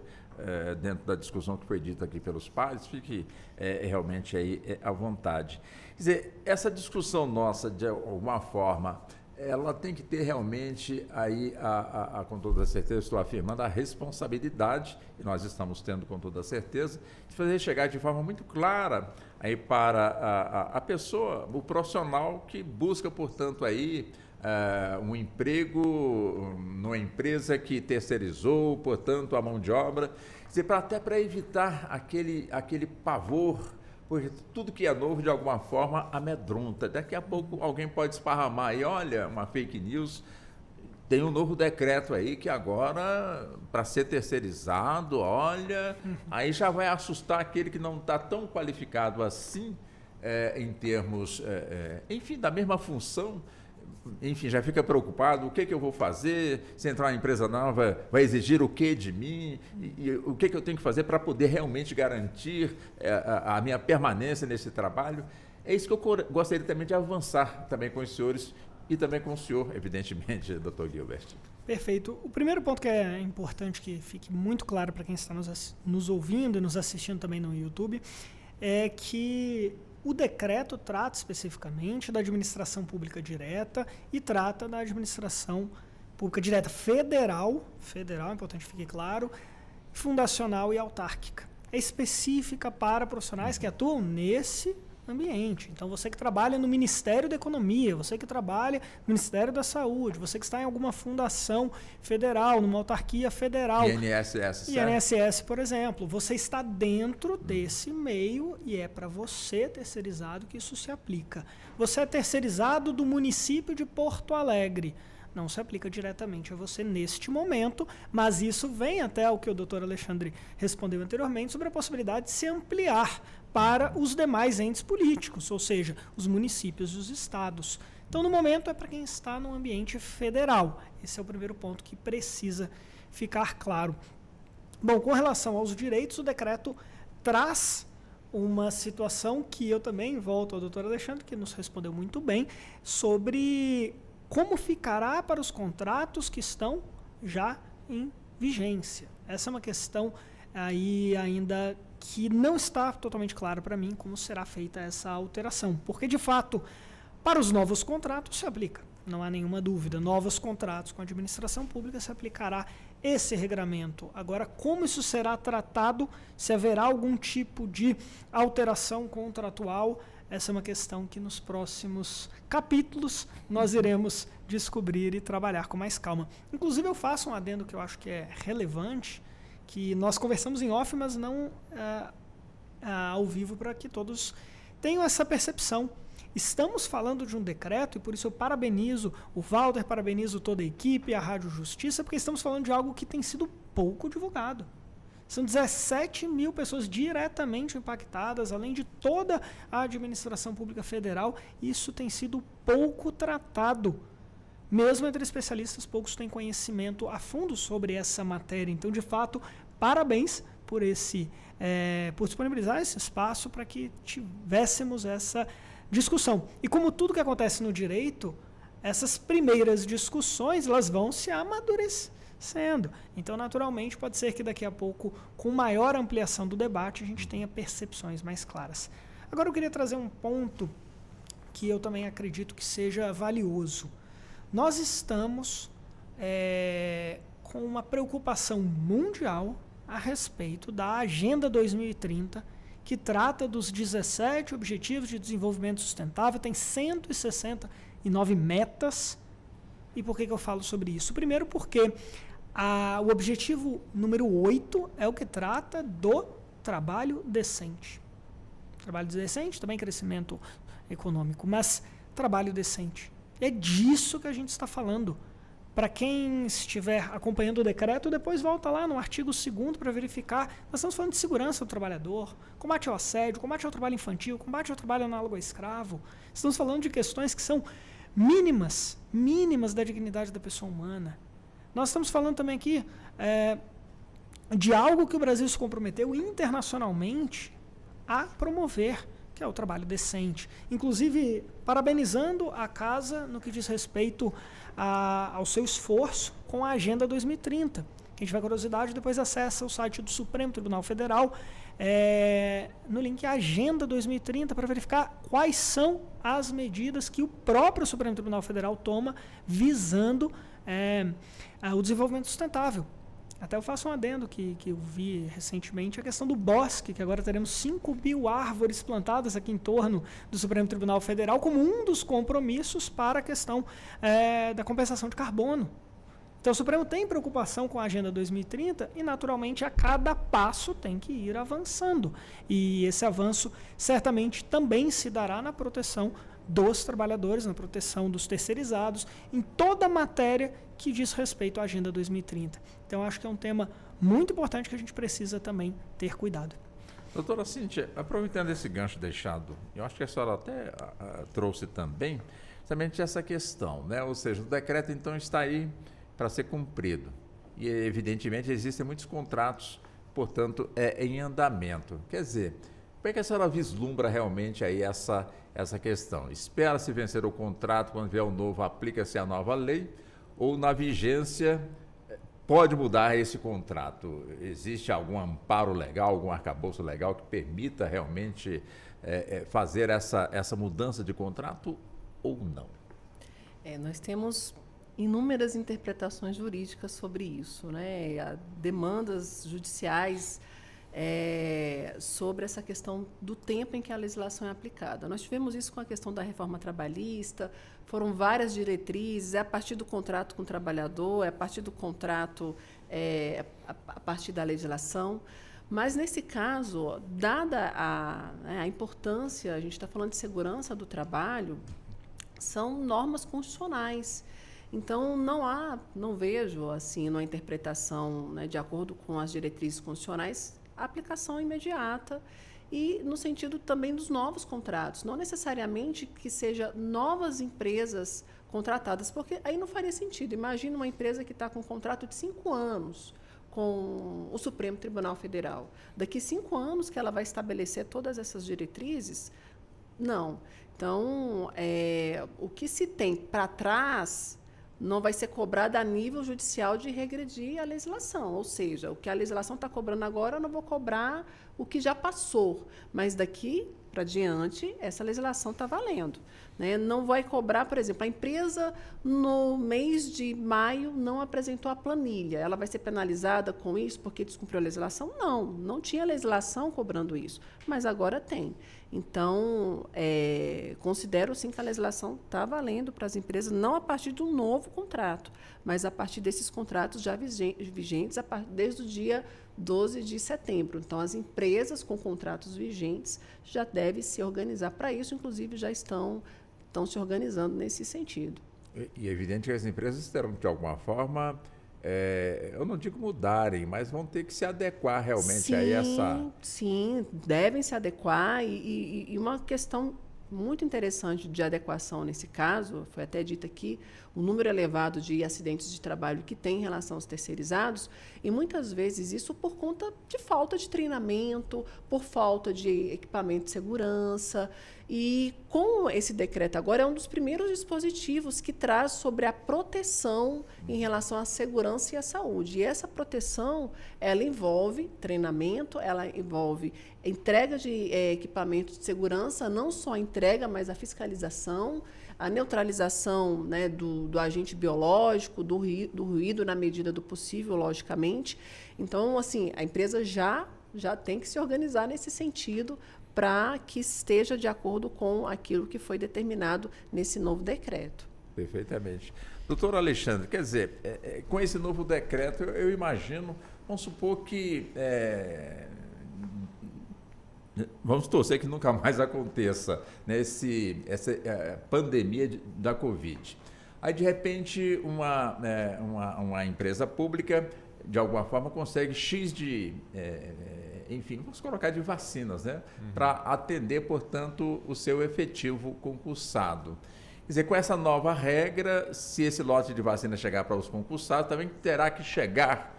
dentro da discussão que foi dita aqui pelos pares, fique realmente aí à vontade. Quer dizer, essa discussão nossa, de alguma forma, ela tem que ter realmente aí, com toda certeza, estou afirmando, a responsabilidade, e nós estamos tendo com toda certeza, de fazer chegar de forma muito clara aí para a pessoa, o profissional que busca, portanto, aí um emprego numa empresa que terceirizou, portanto, a mão de obra, até para evitar aquele pavor, porque tudo que é novo, de alguma forma, amedronta. Daqui a pouco alguém pode esparramar aí, olha, uma fake news, tem um novo decreto aí que agora, para ser terceirizado, olha, aí já vai assustar aquele que não está tão qualificado assim, em termos, enfim, da mesma função. Enfim, já fica preocupado, o que eu vou fazer, se entrar uma empresa nova, vai exigir o que de mim, e o que eu tenho que fazer para poder realmente garantir a minha permanência nesse trabalho. É isso que eu gostaria também de avançar também com os senhores e também com o senhor, evidentemente, doutor Gilbert. Perfeito. O primeiro ponto que é importante que fique muito claro para quem está nos ouvindo e nos assistindo também no YouTube, é que o decreto trata especificamente da administração pública direta e trata da administração pública direta federal, é importante que fique claro, fundacional e autárquica. É específica para profissionais que atuam nesse ambiente. Então, você que trabalha no Ministério da Economia, você que trabalha no Ministério da Saúde, você que está em alguma fundação federal, numa autarquia federal. INSS, por exemplo. Você está dentro desse meio e é para você, terceirizado, que isso se aplica. Você é terceirizado do município de Porto Alegre. Não se aplica diretamente a você neste momento, mas isso vem até o que o doutor Alexandre respondeu anteriormente sobre a possibilidade de se ampliar para os demais entes políticos, ou seja, os municípios e os estados. Então, no momento, é para quem está no ambiente federal. Esse é o primeiro ponto que precisa ficar claro. Bom, com relação aos direitos, o decreto traz uma situação que eu também volto ao doutor Alexandre, que nos respondeu muito bem, sobre como ficará para os contratos que estão já em vigência. Essa é uma questão aí ainda que não está totalmente claro para mim como será feita essa alteração. Porque, de fato, para os novos contratos se aplica, não há nenhuma dúvida. Novos contratos com a administração pública se aplicará esse regramento. Agora, como isso será tratado, se haverá algum tipo de alteração contratual, essa é uma questão que nos próximos capítulos nós iremos descobrir e trabalhar com mais calma. Inclusive, eu faço um adendo que eu acho que é relevante, que nós conversamos em off, mas não ao vivo, para que todos tenham essa percepção. Estamos falando de um decreto, e por isso eu parabenizo o Walter, parabenizo toda a equipe, a Rádio Justiça, porque estamos falando de algo que tem sido pouco divulgado. São 17 mil pessoas diretamente impactadas, além de toda a administração pública federal. Isso tem sido pouco tratado. Mesmo entre especialistas, poucos têm conhecimento a fundo sobre essa matéria. Então, de fato, parabéns por disponibilizar esse espaço para que tivéssemos essa discussão. E como tudo que acontece no direito, essas primeiras discussões elas vão se amadurecendo. Então, naturalmente, pode ser que daqui a pouco, com maior ampliação do debate, a gente tenha percepções mais claras. Agora, eu queria trazer um ponto que eu também acredito que seja valioso. Nós estamos com uma preocupação mundial a respeito da Agenda 2030, que trata dos 17 Objetivos de Desenvolvimento Sustentável, tem 169 metas. E por que eu falo sobre isso? Primeiro porque o objetivo número 8 é o que trata do trabalho decente. Trabalho decente, também crescimento econômico, mas trabalho decente. É disso que a gente está falando. Para quem estiver acompanhando o decreto, depois volta lá no artigo 2º para verificar. Nós estamos falando de segurança do trabalhador, combate ao assédio, combate ao trabalho infantil, combate ao trabalho análogo a escravo. Estamos falando de questões que são mínimas da dignidade da pessoa humana. Nós estamos falando também aqui de algo que o Brasil se comprometeu internacionalmente a promover, que é o trabalho decente. Inclusive, parabenizando a Casa no que diz respeito ao seu esforço com a Agenda 2030. Quem tiver curiosidade, depois acessa o site do Supremo Tribunal Federal, no link Agenda 2030, para verificar quais são as medidas que o próprio Supremo Tribunal Federal toma visando o desenvolvimento sustentável. Até eu faço um adendo que eu vi recentemente, a questão do bosque, que agora teremos 5 mil árvores plantadas aqui em torno do Supremo Tribunal Federal como um dos compromissos para a questão da compensação de carbono. Então o Supremo tem preocupação com a Agenda 2030 e, naturalmente, a cada passo tem que ir avançando. E esse avanço certamente também se dará na proteção dos trabalhadores, na proteção dos terceirizados, em toda a matéria que diz respeito à Agenda 2030. Então, acho que é um tema muito importante que a gente precisa também ter cuidado. Doutora Cíntia, aproveitando esse gancho deixado, eu acho que a senhora até trouxe também, justamente essa questão, né? Ou seja, o decreto, então, está aí para ser cumprido. E, evidentemente, existem muitos contratos, portanto, em andamento. Quer dizer, como é que a senhora vislumbra realmente aí essa questão? Espera-se vencer o contrato, quando vier o novo, aplica-se a nova lei, ou na vigência pode mudar esse contrato? Existe algum amparo legal, algum arcabouço legal que permita realmente fazer essa mudança de contrato ou não? Nós temos inúmeras interpretações jurídicas sobre isso, né? Demandas judiciais sobre essa questão do tempo em que a legislação é aplicada. Nós tivemos isso com a questão da reforma trabalhista, foram várias diretrizes, a partir do contrato com o trabalhador, a partir do contrato, a partir da legislação. Mas, nesse caso, dada a importância, a gente está falando de segurança do trabalho, são normas constitucionais. Então, não vejo, assim, numa interpretação, né, de acordo com as diretrizes constitucionais, a aplicação imediata e no sentido também dos novos contratos. Não necessariamente que sejam novas empresas contratadas, porque aí não faria sentido. Imagina uma empresa que está com um contrato de 5 anos com o Supremo Tribunal Federal. Daqui 5 anos que ela vai estabelecer todas essas diretrizes? Não. Então, o que se tem para trás não vai ser cobrado a nível judicial de regredir a legislação. Ou seja, o que a legislação está cobrando agora, eu não vou cobrar o que já passou. Mas daqui para diante, essa legislação está valendo. né? Não vai cobrar, por exemplo, a empresa no mês de maio não apresentou a planilha. Ela vai ser penalizada com isso porque descumpriu a legislação? Não, não tinha legislação cobrando isso, mas agora tem. Então, considero sim que a legislação está valendo para as empresas, não a partir de um novo contrato, mas a partir desses contratos já vigentes desde o dia 12 de setembro. Então, as empresas com contratos vigentes já devem se organizar para isso, inclusive já estão se organizando nesse sentido. E é evidente que as empresas terão, de alguma forma, eu não digo mudarem, mas vão ter que se adequar realmente a essa... Sim, devem se adequar. E uma questão muito interessante de adequação nesse caso, foi até dito aqui, o número elevado de acidentes de trabalho que tem em relação aos terceirizados, e muitas vezes isso por conta de falta de treinamento, por falta de equipamento de segurança. E com esse decreto agora é um dos primeiros dispositivos que traz sobre a proteção em relação à segurança e à saúde. E essa proteção, ela envolve treinamento, ela envolve entrega de equipamentos de segurança, não só a entrega, mas a fiscalização, a neutralização, né, do agente biológico, do ruído na medida do possível, logicamente. Então, assim, a empresa já tem que se organizar nesse sentido para que esteja de acordo com aquilo que foi determinado nesse novo decreto. Perfeitamente. Doutor Alexandre, quer dizer, com esse novo decreto, eu imagino, vamos supor que... vamos torcer que nunca mais aconteça, né, essa pandemia da Covid. Aí, de repente, uma empresa pública, de alguma forma, consegue X de... enfim, vamos colocar de vacinas, né? Para atender, portanto, o seu efetivo concursado. Quer dizer, com essa nova regra, se esse lote de vacina chegar para os concursados, também terá que chegar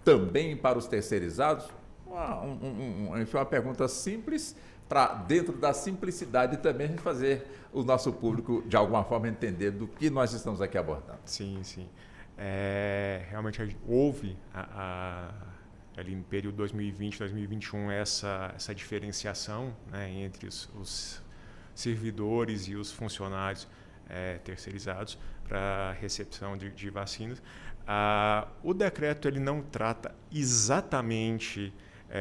também para os terceirizados? Uma pergunta simples, para dentro da simplicidade também a gente fazer o nosso público, de alguma forma, entender do que nós estamos aqui abordando. Sim, sim. Realmente houve ali no período 2020, 2021, essa diferenciação, né, entre os servidores e os funcionários terceirizados para recepção de vacinas. O decreto ele não trata exatamente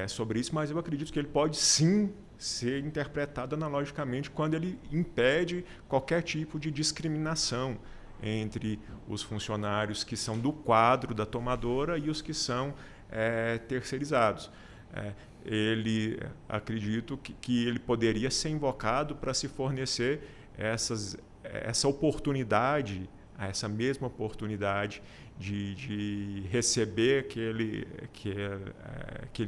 sobre isso, mas eu acredito que ele pode sim ser interpretado analogicamente quando ele impede qualquer tipo de discriminação entre os funcionários que são do quadro da tomadora e os que são terceirizados. Acredito que ele poderia ser invocado para se fornecer essa oportunidade, essa mesma oportunidade de receber aquele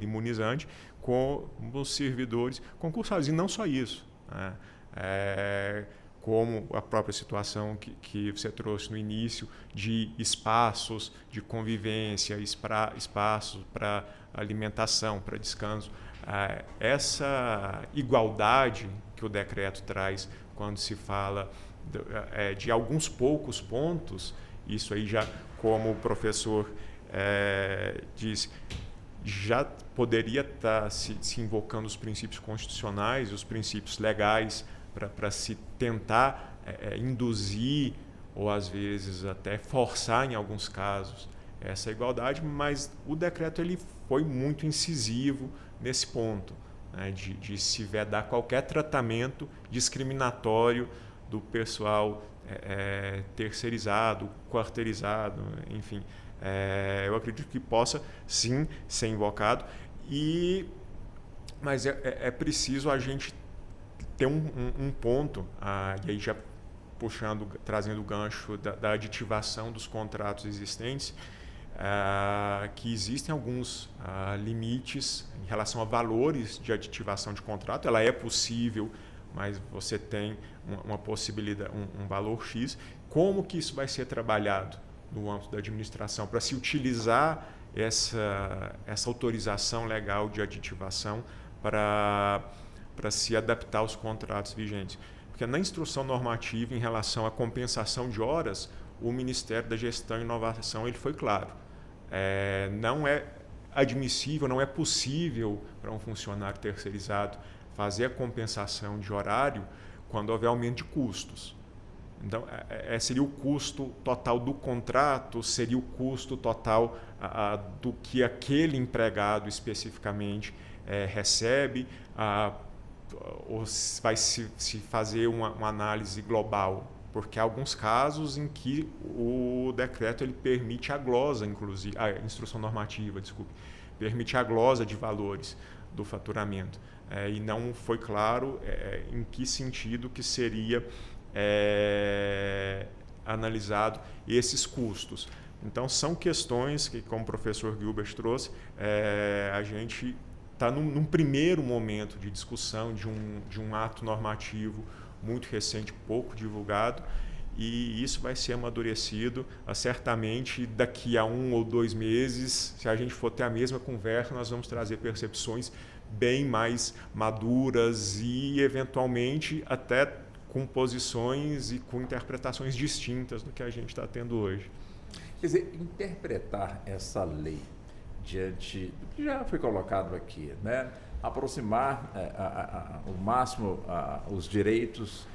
imunizante com os servidores concursados. E não só isso, né? Como a própria situação que você trouxe no início de espaços de convivência, espaços para alimentação, para descanso. Essa igualdade que o decreto traz quando se fala de alguns poucos pontos, isso aí já, como o professor disse, já poderia estar se invocando os princípios constitucionais, os princípios legais, para se tentar induzir ou, às vezes, até forçar, em alguns casos, essa igualdade, mas o decreto ele foi muito incisivo nesse ponto, né, de se vedar qualquer tratamento discriminatório do pessoal terceirizado, quarteirizado, enfim. Eu acredito que possa, sim, ser invocado, mas é preciso a gente ter um ponto, e aí já trazendo o gancho da aditivação dos contratos existentes, que existem alguns limites em relação a valores de aditivação de contrato. Ela é possível, mas você tem uma possibilidade, um valor X. Como que isso vai ser trabalhado no âmbito da administração para se utilizar essa autorização legal de aditivação para se adaptar aos contratos vigentes? Porque na instrução normativa em relação à compensação de horas, o Ministério da Gestão e Inovação ele foi claro. Não é admissível, não é possível para um funcionário terceirizado fazer a compensação de horário quando houver aumento de custos. Então, seria o custo total do contrato, seria o custo total do que aquele empregado especificamente recebe, ou vai se fazer uma análise global, porque há alguns casos em que o decreto ele permite a glosa, inclusive, a instrução normativa, desculpe, permite a glosa de valores do faturamento. E não foi claro em que sentido que seria analisado esses custos. Então, são questões que, como o professor Gilbert trouxe, a gente está num primeiro momento de discussão de um ato normativo muito recente, pouco divulgado, e isso vai ser amadurecido. Certamente, daqui a 1 ou 2 meses, se a gente for ter a mesma conversa, nós vamos trazer percepções bem mais maduras e, eventualmente, até com posições e com interpretações distintas do que a gente está tendo hoje. Quer dizer, interpretar essa lei diante do que já foi colocado aqui, né? Aproximar o máximo os direitos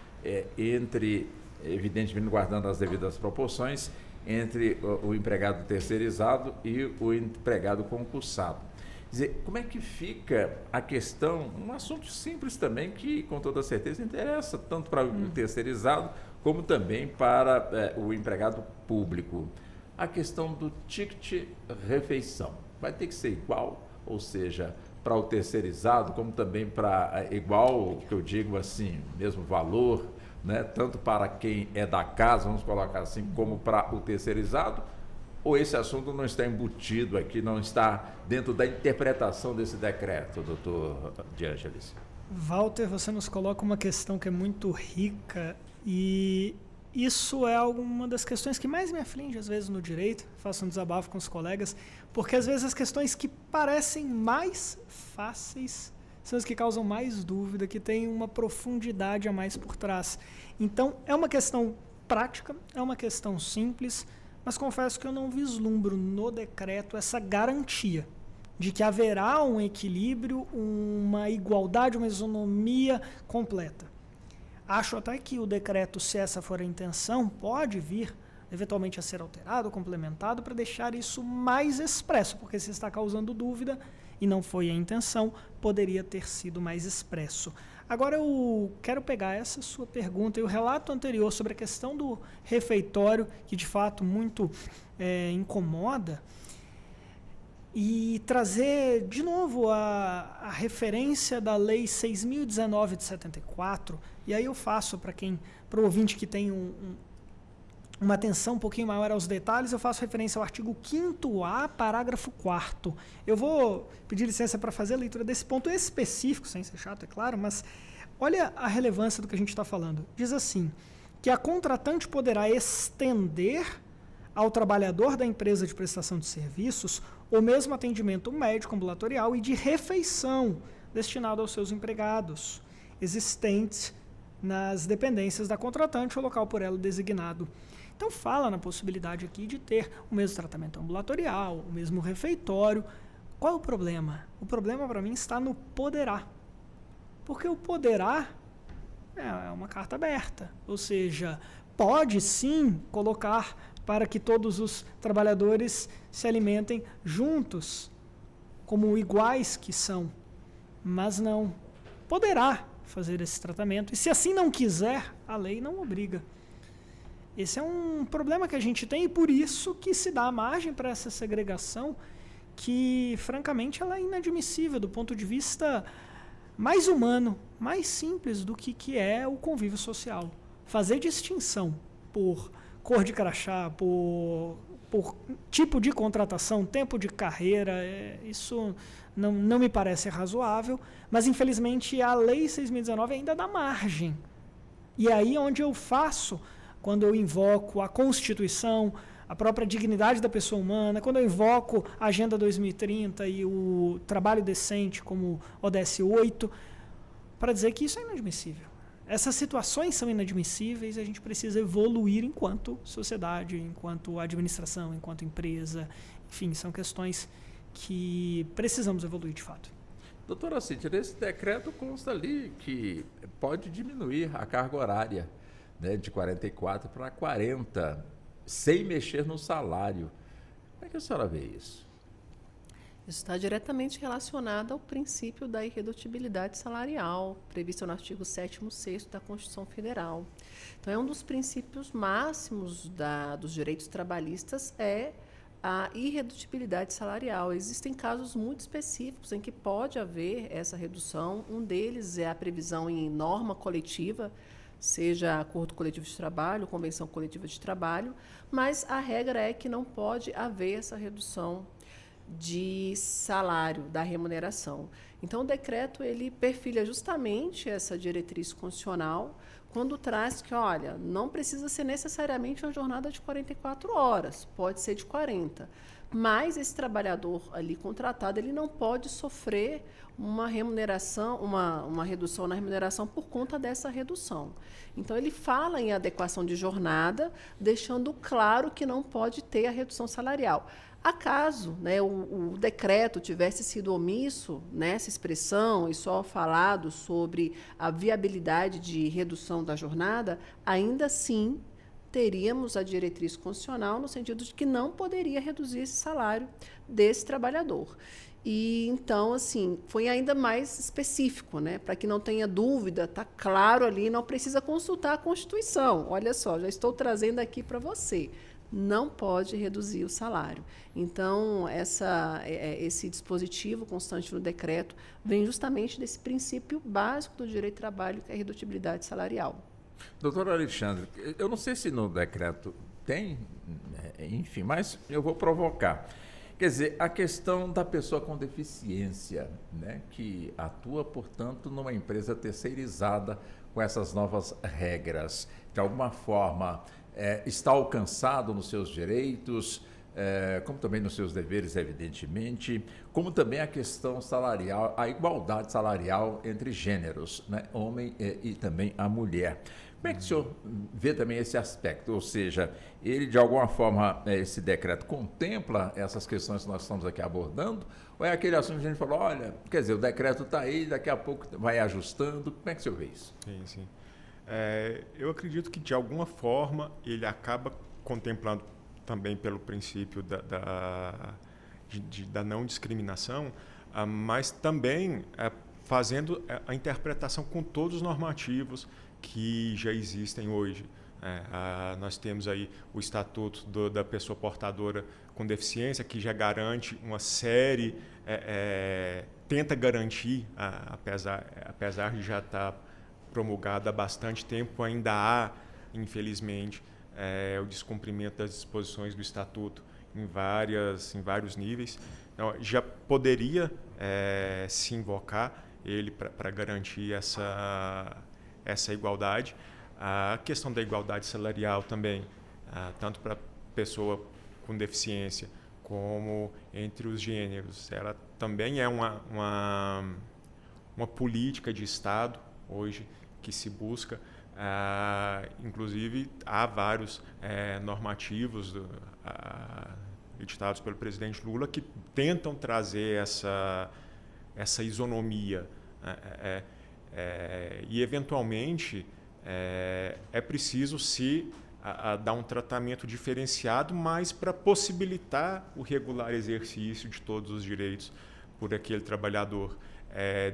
entre, evidentemente guardando as devidas proporções, entre o empregado terceirizado e o empregado concursado. Quer dizer, como é que fica a questão, um assunto simples também que com toda certeza interessa tanto para o terceirizado como também para o empregado público. A questão do ticket refeição vai ter que ser igual, ou seja, para o terceirizado como também para igual, que eu digo assim, mesmo valor, né? Tanto para quem é da casa, vamos colocar assim, como para o terceirizado. Ou esse assunto não está embutido aqui, não está dentro da interpretação desse decreto, doutor De Angelis? Walter, você nos coloca uma questão que é muito rica e isso é uma das questões que mais me aflige às vezes no direito, faço um desabafo com os colegas, porque às vezes as questões que parecem mais fáceis são as que causam mais dúvida, que têm uma profundidade a mais por trás. Então, é uma questão prática, é uma questão simples, mas confesso que eu não vislumbro no decreto essa garantia de que haverá um equilíbrio, uma igualdade, uma isonomia completa. Acho até que o decreto, se essa for a intenção, pode vir eventualmente a ser alterado, complementado, para deixar isso mais expresso, porque se está causando dúvida e não foi a intenção, poderia ter sido mais expresso. Agora eu quero pegar essa sua pergunta e o relato anterior sobre a questão do refeitório, que de fato muito incomoda, e trazer de novo a referência da Lei 6.019 de 74, e aí eu faço para o ouvinte que tem uma atenção um pouquinho maior aos detalhes, eu faço referência ao artigo 5º-A, parágrafo 4º. Eu vou pedir licença para fazer a leitura desse ponto específico, sem ser chato, é claro, mas olha a relevância do que a gente está falando. Diz assim, que a contratante poderá estender ao trabalhador da empresa de prestação de serviços o mesmo atendimento médico ambulatorial e de refeição destinado aos seus empregados, existentes nas dependências da contratante ou local por ela designado. Então fala na possibilidade aqui de ter o mesmo tratamento ambulatorial, o mesmo refeitório. Qual é o problema? O problema para mim está no poderá. Porque o poderá é uma carta aberta, ou seja, pode sim colocar para que todos os trabalhadores se alimentem juntos, como iguais que são, mas não poderá fazer esse tratamento. E se assim não quiser, a lei não obriga. Esse é um problema que a gente tem e por isso que se dá margem para essa segregação que, francamente, ela é inadmissível do ponto de vista mais humano, mais simples do que é o convívio social. Fazer distinção por cor de crachá, por tipo de contratação, tempo de carreira, isso não me parece razoável, mas infelizmente a Lei 6.019 ainda dá margem. E aí onde eu faço, quando eu invoco a Constituição, a própria dignidade da pessoa humana, quando eu invoco a Agenda 2030 e o trabalho decente como ODS 8, para dizer que isso é inadmissível. Essas situações são inadmissíveis e a gente precisa evoluir enquanto sociedade, enquanto administração, enquanto empresa. Enfim, são questões que precisamos evoluir de fato. Doutora Cíntia, nesse decreto consta ali que pode diminuir a carga horária, né, de 44 para 40, sem mexer no salário. Como é que a senhora vê isso? Isso está diretamente relacionado ao princípio da irredutibilidade salarial, previsto no artigo 7º, 6º da Constituição Federal. Então, é um dos princípios máximos dos direitos trabalhistas, é a irredutibilidade salarial. Existem casos muito específicos em que pode haver essa redução. Um deles é a previsão em norma coletiva, seja acordo coletivo de trabalho, convenção coletiva de trabalho, mas a regra é que não pode haver essa redução de salário, da remuneração. Então, o decreto ele perfilha justamente essa diretriz constitucional quando traz que, olha, não precisa ser necessariamente uma jornada de 44 horas, pode ser de 40, mas esse trabalhador ali contratado, ele não pode sofrer uma remuneração, uma redução na remuneração por conta dessa redução. Então, ele fala em adequação de jornada, deixando claro que não pode ter a redução salarial. Acaso, né, o decreto tivesse sido omisso nessa expressão e só falado sobre a viabilidade de redução da jornada, ainda assim teríamos a diretriz constitucional no sentido de que não poderia reduzir esse salário desse trabalhador. E então, assim, foi ainda mais específico, né, para que não tenha dúvida, está claro ali, não precisa consultar a Constituição. Olha só, já estou trazendo aqui para você. Não pode reduzir o salário. Então, esse dispositivo constante no decreto vem justamente desse princípio básico do direito de trabalho, que é a redutibilidade salarial. Doutor Alexandre, eu não sei se no decreto tem, enfim, mas eu vou provocar. Quer dizer, a questão da pessoa com deficiência, né, que atua, portanto, numa empresa terceirizada com essas novas regras, de alguma forma está alcançado nos seus direitos, como também nos seus deveres, evidentemente, como também a questão salarial, a igualdade salarial entre gêneros, né, homem e também a mulher. Como é que o senhor vê também esse aspecto? Ou seja, ele, de alguma forma, esse decreto contempla essas questões que nós estamos aqui abordando? Ou é aquele assunto que a gente falou, olha, quer dizer, o decreto está aí, daqui a pouco vai ajustando? Como é que o senhor vê isso? Sim, sim. Eu acredito que, de alguma forma, ele acaba contemplando também pelo princípio da não discriminação, mas também fazendo a interpretação com todos os normativos que já existem hoje. Nós temos aí o Estatuto da Pessoa Portadora com Deficiência, que já garante uma série, tenta garantir, apesar de já estar promulgado há bastante tempo, ainda há, infelizmente, o descumprimento das disposições do Estatuto em vários níveis. Então, já poderia se invocar ele para garantir essa igualdade. A questão da igualdade salarial também, tanto para pessoa com deficiência como entre os gêneros, ela também é uma política de Estado hoje que se busca. Inclusive, há vários normativos editados pelo presidente Lula que tentam trazer essa isonomia. E, eventualmente, é preciso se dar um tratamento diferenciado, mas para possibilitar o regular exercício de todos os direitos por aquele trabalhador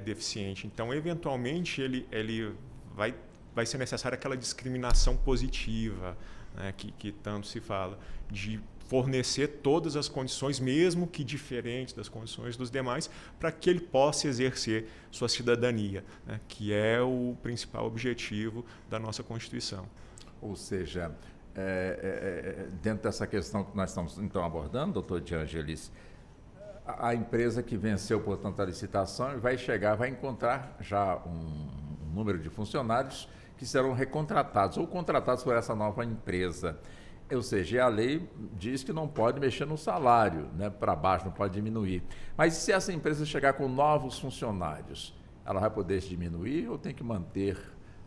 deficiente. Então, eventualmente, ele vai ser necessária aquela discriminação positiva, né, que tanto se fala, de fornecer todas as condições, mesmo que diferentes das condições dos demais, para que ele possa exercer sua cidadania, né, que é o principal objetivo da nossa Constituição. Ou seja, dentro dessa questão que nós estamos então abordando, doutor De Angelis, a empresa que venceu, portanto, a licitação vai encontrar já um número de funcionários que serão recontratados ou contratados por essa nova empresa. Ou seja, a lei diz que não pode mexer no salário, né, para baixo, não pode diminuir. Mas se essa empresa chegar com novos funcionários, ela vai poder diminuir ou tem que manter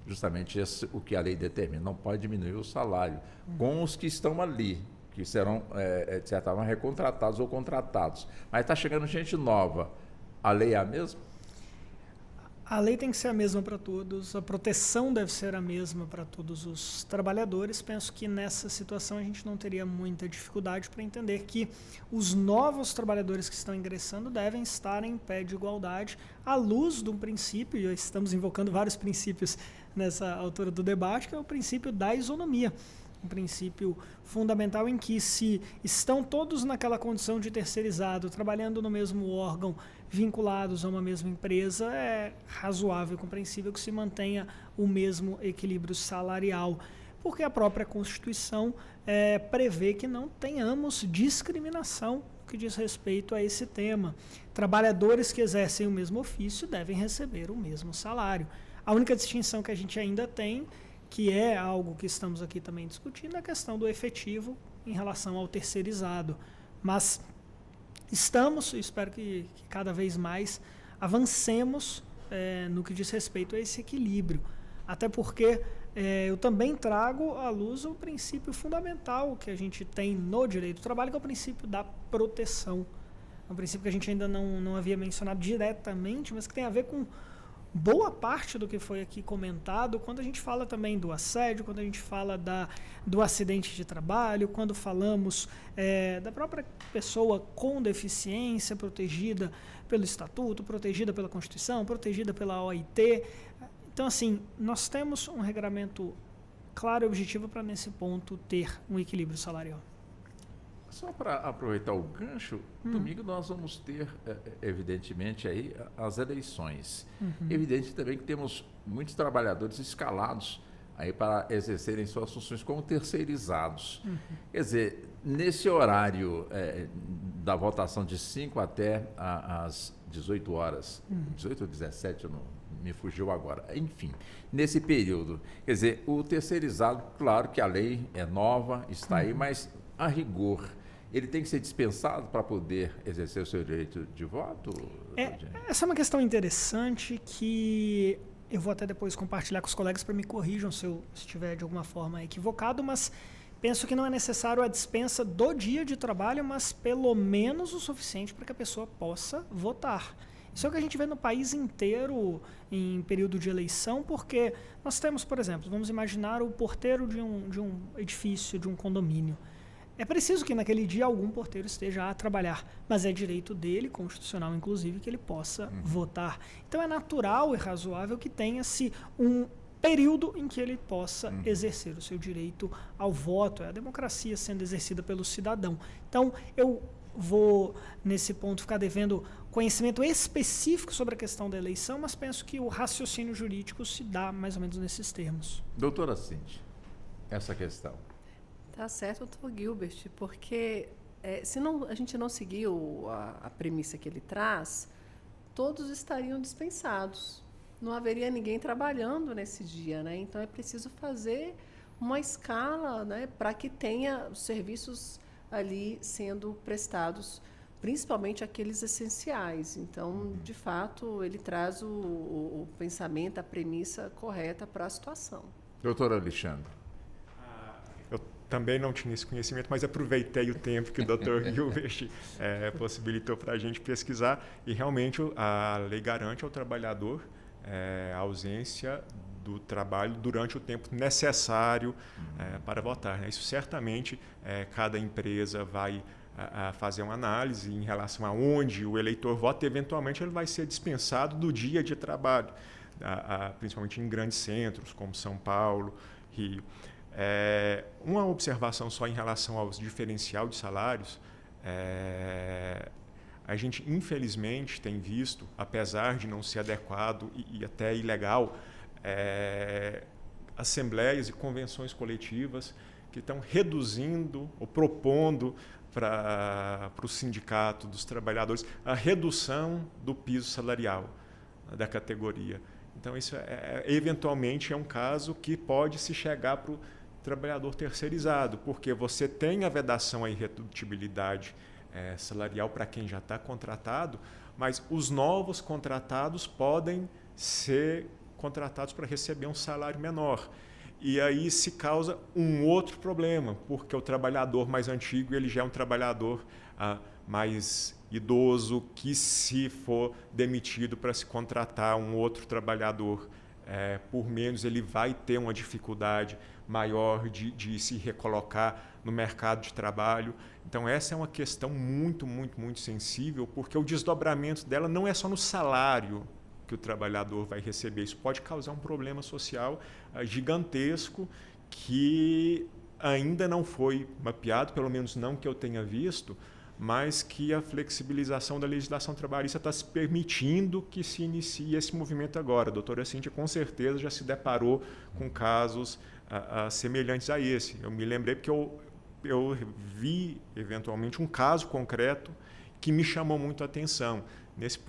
justamente o que a lei determina? Não pode diminuir o salário com os que estão ali, que serão, de certa forma, recontratados ou contratados. Mas está chegando gente nova. A lei é a mesma? A lei tem que ser a mesma para todos, a proteção deve ser a mesma para todos os trabalhadores. Penso que nessa situação a gente não teria muita dificuldade para entender que os novos trabalhadores que estão ingressando devem estar em pé de igualdade à luz de um princípio, e estamos invocando vários princípios nessa altura do debate, que é o princípio da isonomia. Um princípio fundamental em que, se estão todos naquela condição de terceirizado, trabalhando no mesmo órgão, vinculados a uma mesma empresa, é razoável e compreensível que se mantenha o mesmo equilíbrio salarial, porque a própria Constituição prevê que não tenhamos discriminação no que diz respeito a esse tema. Trabalhadores que exercem o mesmo ofício devem receber o mesmo salário. A única distinção que a gente ainda tem, que é algo que estamos aqui também discutindo, é a questão do efetivo em relação ao terceirizado. Mas estamos, espero que cada vez mais, avancemos no que diz respeito a esse equilíbrio. Até porque eu também trago à luz o princípio fundamental que a gente tem no direito do trabalho, que é o princípio da proteção. É um princípio que a gente ainda não havia mencionado diretamente, mas que tem a ver com boa parte do que foi aqui comentado, quando a gente fala também do assédio, quando a gente fala do acidente de trabalho, quando falamos da própria pessoa com deficiência, protegida pelo Estatuto, protegida pela Constituição, protegida pela OIT. Então, assim, nós temos um regramento claro e objetivo para, nesse ponto, ter um equilíbrio salarial. Só para aproveitar o gancho, domingo nós vamos ter, evidentemente, aí as eleições. Evidente também que temos muitos trabalhadores escalados aí para exercerem suas funções como terceirizados. Quer dizer, nesse horário da votação de 5 até às 18 horas, 18 ou 17, me fugiu agora, enfim, nesse período. Quer dizer, o terceirizado, claro que a lei é nova, está aí, mas a rigor, ele tem que ser dispensado para poder exercer o seu direito de voto? Essa é uma questão interessante que eu vou até depois compartilhar com os colegas para me corrijam se eu estiver de alguma forma equivocado, mas penso que não é necessário a dispensa do dia de trabalho, mas pelo menos o suficiente para que a pessoa possa votar. Isso é o que a gente vê no país inteiro em período de eleição, porque nós temos, por exemplo, vamos imaginar o porteiro de um edifício, de um condomínio. É preciso que naquele dia algum porteiro esteja a trabalhar, mas é direito dele, constitucional inclusive, que ele possa votar. Então é natural e razoável que tenha-se um período em que ele possa exercer o seu direito ao voto, é a democracia sendo exercida pelo cidadão. Então eu vou, nesse ponto, ficar devendo conhecimento específico sobre a questão da eleição, mas penso que o raciocínio jurídico se dá mais ou menos nesses termos. Doutora Cindy, essa questão. Tá certo, doutor Gilbert, porque se a gente não seguir a premissa que ele traz, todos estariam dispensados. Não haveria ninguém trabalhando nesse dia, né? Então é preciso fazer uma escala, né, para que tenha os serviços ali sendo prestados, principalmente aqueles essenciais. Então, de fato, ele traz o pensamento, a premissa correta para a situação. Doutor Alexandre. Eu também não tinha esse conhecimento, mas aproveitei o tempo que o Dr. Gilbert possibilitou para a gente pesquisar, e realmente a lei garante ao trabalhador a ausência do trabalho durante o tempo necessário para votar, né? Isso certamente cada empresa vai fazer uma análise em relação a onde o eleitor vota, e eventualmente ele vai ser dispensado do dia de trabalho, principalmente em grandes centros como São Paulo, Rio. Uma observação só em relação aos diferencial de salários, a gente infelizmente tem visto, apesar de não ser adequado e até ilegal, assembleias e convenções coletivas que estão reduzindo ou propondo para o sindicato dos trabalhadores a redução do piso salarial da categoria. Então, isso eventualmente é um caso que pode se chegar para o trabalhador terceirizado, porque você tem a vedação à irredutibilidade salarial para quem já está contratado, mas os novos contratados podem ser contratados para receber um salário menor. e aí se causa um outro problema, porque o trabalhador mais antigo ele já é um trabalhador mais idoso, que se for demitido para se contratar um outro trabalhador por menos, ele vai ter uma dificuldade maior de se recolocar no mercado de trabalho. Então essa é uma questão muito, muito, muito sensível, porque o desdobramento dela não é só no salário que o trabalhador vai receber. Isso pode causar um problema social gigantesco que ainda não foi mapeado, pelo menos não que eu tenha visto, mas que a flexibilização da legislação trabalhista está se permitindo que se inicie esse movimento agora. A doutora Cíntia, com certeza, já se deparou com casos semelhantes a esse. Eu me lembrei porque eu vi, eventualmente, um caso concreto que me chamou muito a atenção nesse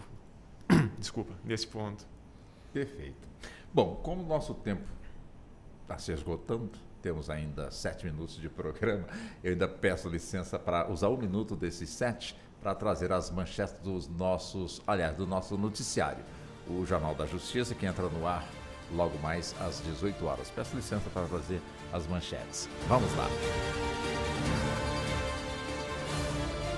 ponto. Perfeito. Bom, como o nosso tempo está se esgotando, temos ainda 7 minutos de programa, eu ainda peço licença para usar 1 minuto desses 7 para trazer as manchetes do nosso noticiário, o Jornal da Justiça, que entra no ar logo mais às 18 horas. Peço licença para trazer as manchetes. Vamos lá.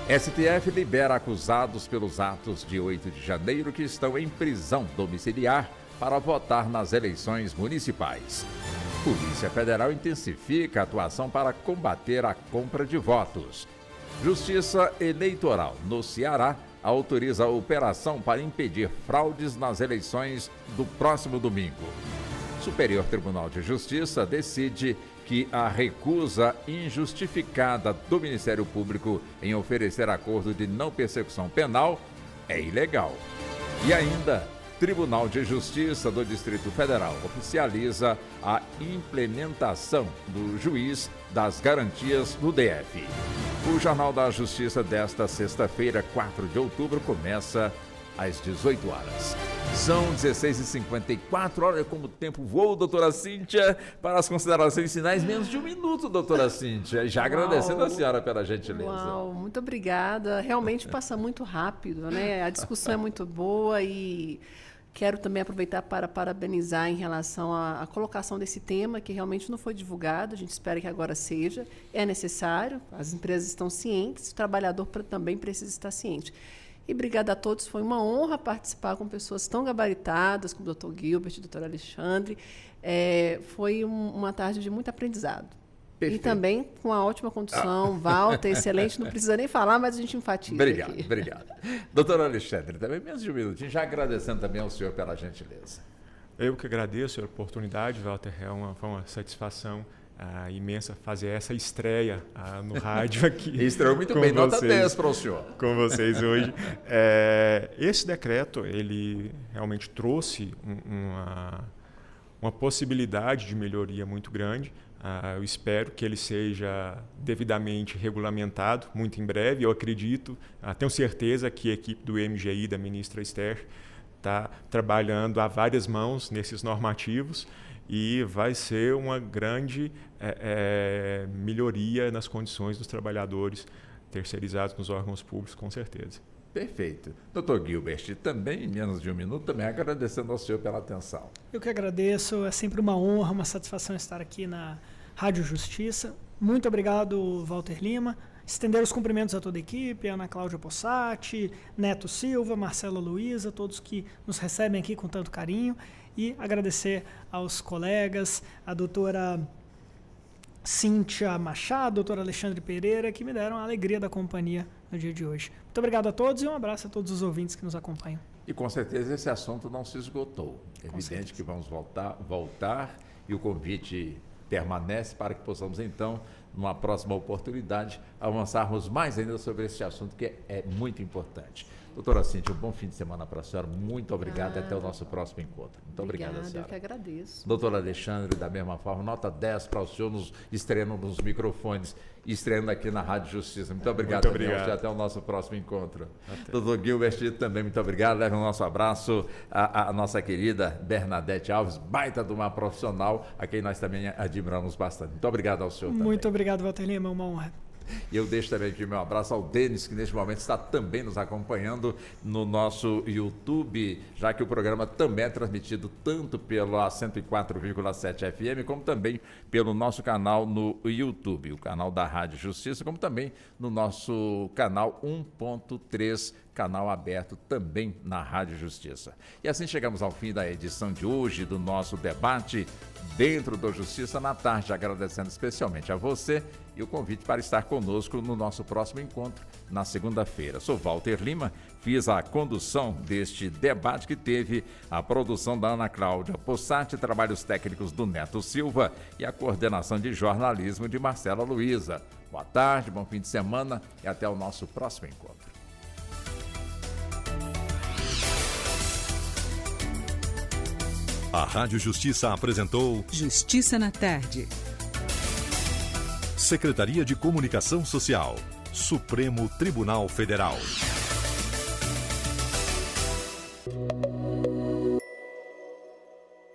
STF libera acusados pelos atos de 8 de janeiro que estão em prisão domiciliar para votar nas eleições municipais. Polícia Federal intensifica a atuação para combater a compra de votos. Justiça Eleitoral no Ceará autoriza a operação para impedir fraudes nas eleições do próximo domingo. Superior Tribunal de Justiça decide que a recusa injustificada do Ministério Público em oferecer acordo de não persecução penal é ilegal. E ainda, Tribunal de Justiça do Distrito Federal oficializa a implementação do juiz das garantias no DF. O Jornal da Justiça desta sexta-feira, 4 de outubro, começa às 18 horas. São 16h54, olha como o tempo voa, doutora Cíntia, para as considerações finais, menos de 1 minuto, doutora Cíntia. Já agradecendo a senhora pela gentileza. Uau, muito obrigada. Realmente passa muito rápido, né? A discussão é muito boa e quero também aproveitar para parabenizar em relação à colocação desse tema, que realmente não foi divulgado, a gente espera que agora seja. É necessário, as empresas estão cientes, o trabalhador também precisa estar ciente. E obrigada a todos, foi uma honra participar com pessoas tão gabaritadas, como o Dr. Gilbert, o Dr. Alexandre. Foi uma tarde de muito aprendizado. Perfeito. E também com a ótima condução, Walter, excelente, não precisa nem falar, mas a gente enfatiza. Obrigado. Doutor Alexandre, também menos de 1 minutinho, já agradecendo também ao senhor pela gentileza. Eu que agradeço a oportunidade, Walter, foi uma satisfação imensa fazer essa estreia no rádio aqui. Estreou muito bem, nota 10 para o senhor. Com vocês hoje. Esse decreto, ele realmente trouxe uma possibilidade de melhoria muito grande. Eu espero que ele seja devidamente regulamentado muito em breve. Eu acredito, tenho certeza que a equipe do MGI, da ministra Esther, está trabalhando a várias mãos nesses normativos e vai ser uma grande melhoria nas condições dos trabalhadores terceirizados nos órgãos públicos, com certeza. Perfeito. Dr. Gilbert, também em menos de 1 minuto, também agradecendo ao senhor pela atenção. Eu que agradeço, é sempre uma honra, uma satisfação estar aqui na Rádio Justiça. Muito obrigado, Walter Lima. Estender os cumprimentos a toda a equipe, Ana Cláudia Possati, Neto Silva, Marcela Luiza, todos que nos recebem aqui com tanto carinho. E agradecer aos colegas, a doutora Cíntia Machado, a doutora Alexandre Pereira, que me deram a alegria da companhia no dia de hoje. Muito obrigado a todos e um abraço a todos os ouvintes que nos acompanham. E com certeza esse assunto não se esgotou. É evidente que vamos voltar e o convite permanece para que possamos, então, numa próxima oportunidade, avançarmos mais ainda sobre esse assunto que é muito importante. Doutora Cíntia, um bom fim de semana para a senhora. Muito obrigado e até o nosso próximo encontro. Muito obrigado, senhora. Eu que agradeço. Doutor Alexandre, da mesma forma, nota 10 para o senhor estreando nos microfones, estreando aqui na Rádio Justiça. Muito obrigado. Muito obrigado. Até o nosso próximo encontro. Doutor Gilbert, também muito obrigado. Leve o nosso abraço à nossa querida Bernadette Alves, baita de uma profissional, a quem nós também admiramos bastante. Muito obrigado ao senhor também. Muito obrigado, Walter Lima. Uma honra. Eu deixo também aqui meu abraço ao Denis, que neste momento está também nos acompanhando no nosso YouTube, já que o programa também é transmitido tanto pela 104,7 FM, como também pelo nosso canal no YouTube, o canal da Rádio Justiça, como também no nosso canal 1.3, canal aberto também na Rádio Justiça. E assim chegamos ao fim da edição de hoje do nosso debate dentro do Justiça na Tarde, agradecendo especialmente a você e o convite para estar conosco no nosso próximo encontro na segunda-feira. Sou Walter Lima, fiz a condução deste debate que teve a produção da Ana Cláudia Possati, trabalhos técnicos do Neto Silva e a coordenação de jornalismo de Marcela Luiza. Boa tarde, bom fim de semana e até o nosso próximo encontro. A Rádio Justiça apresentou Justiça na Tarde. Secretaria de Comunicação Social, Supremo Tribunal Federal.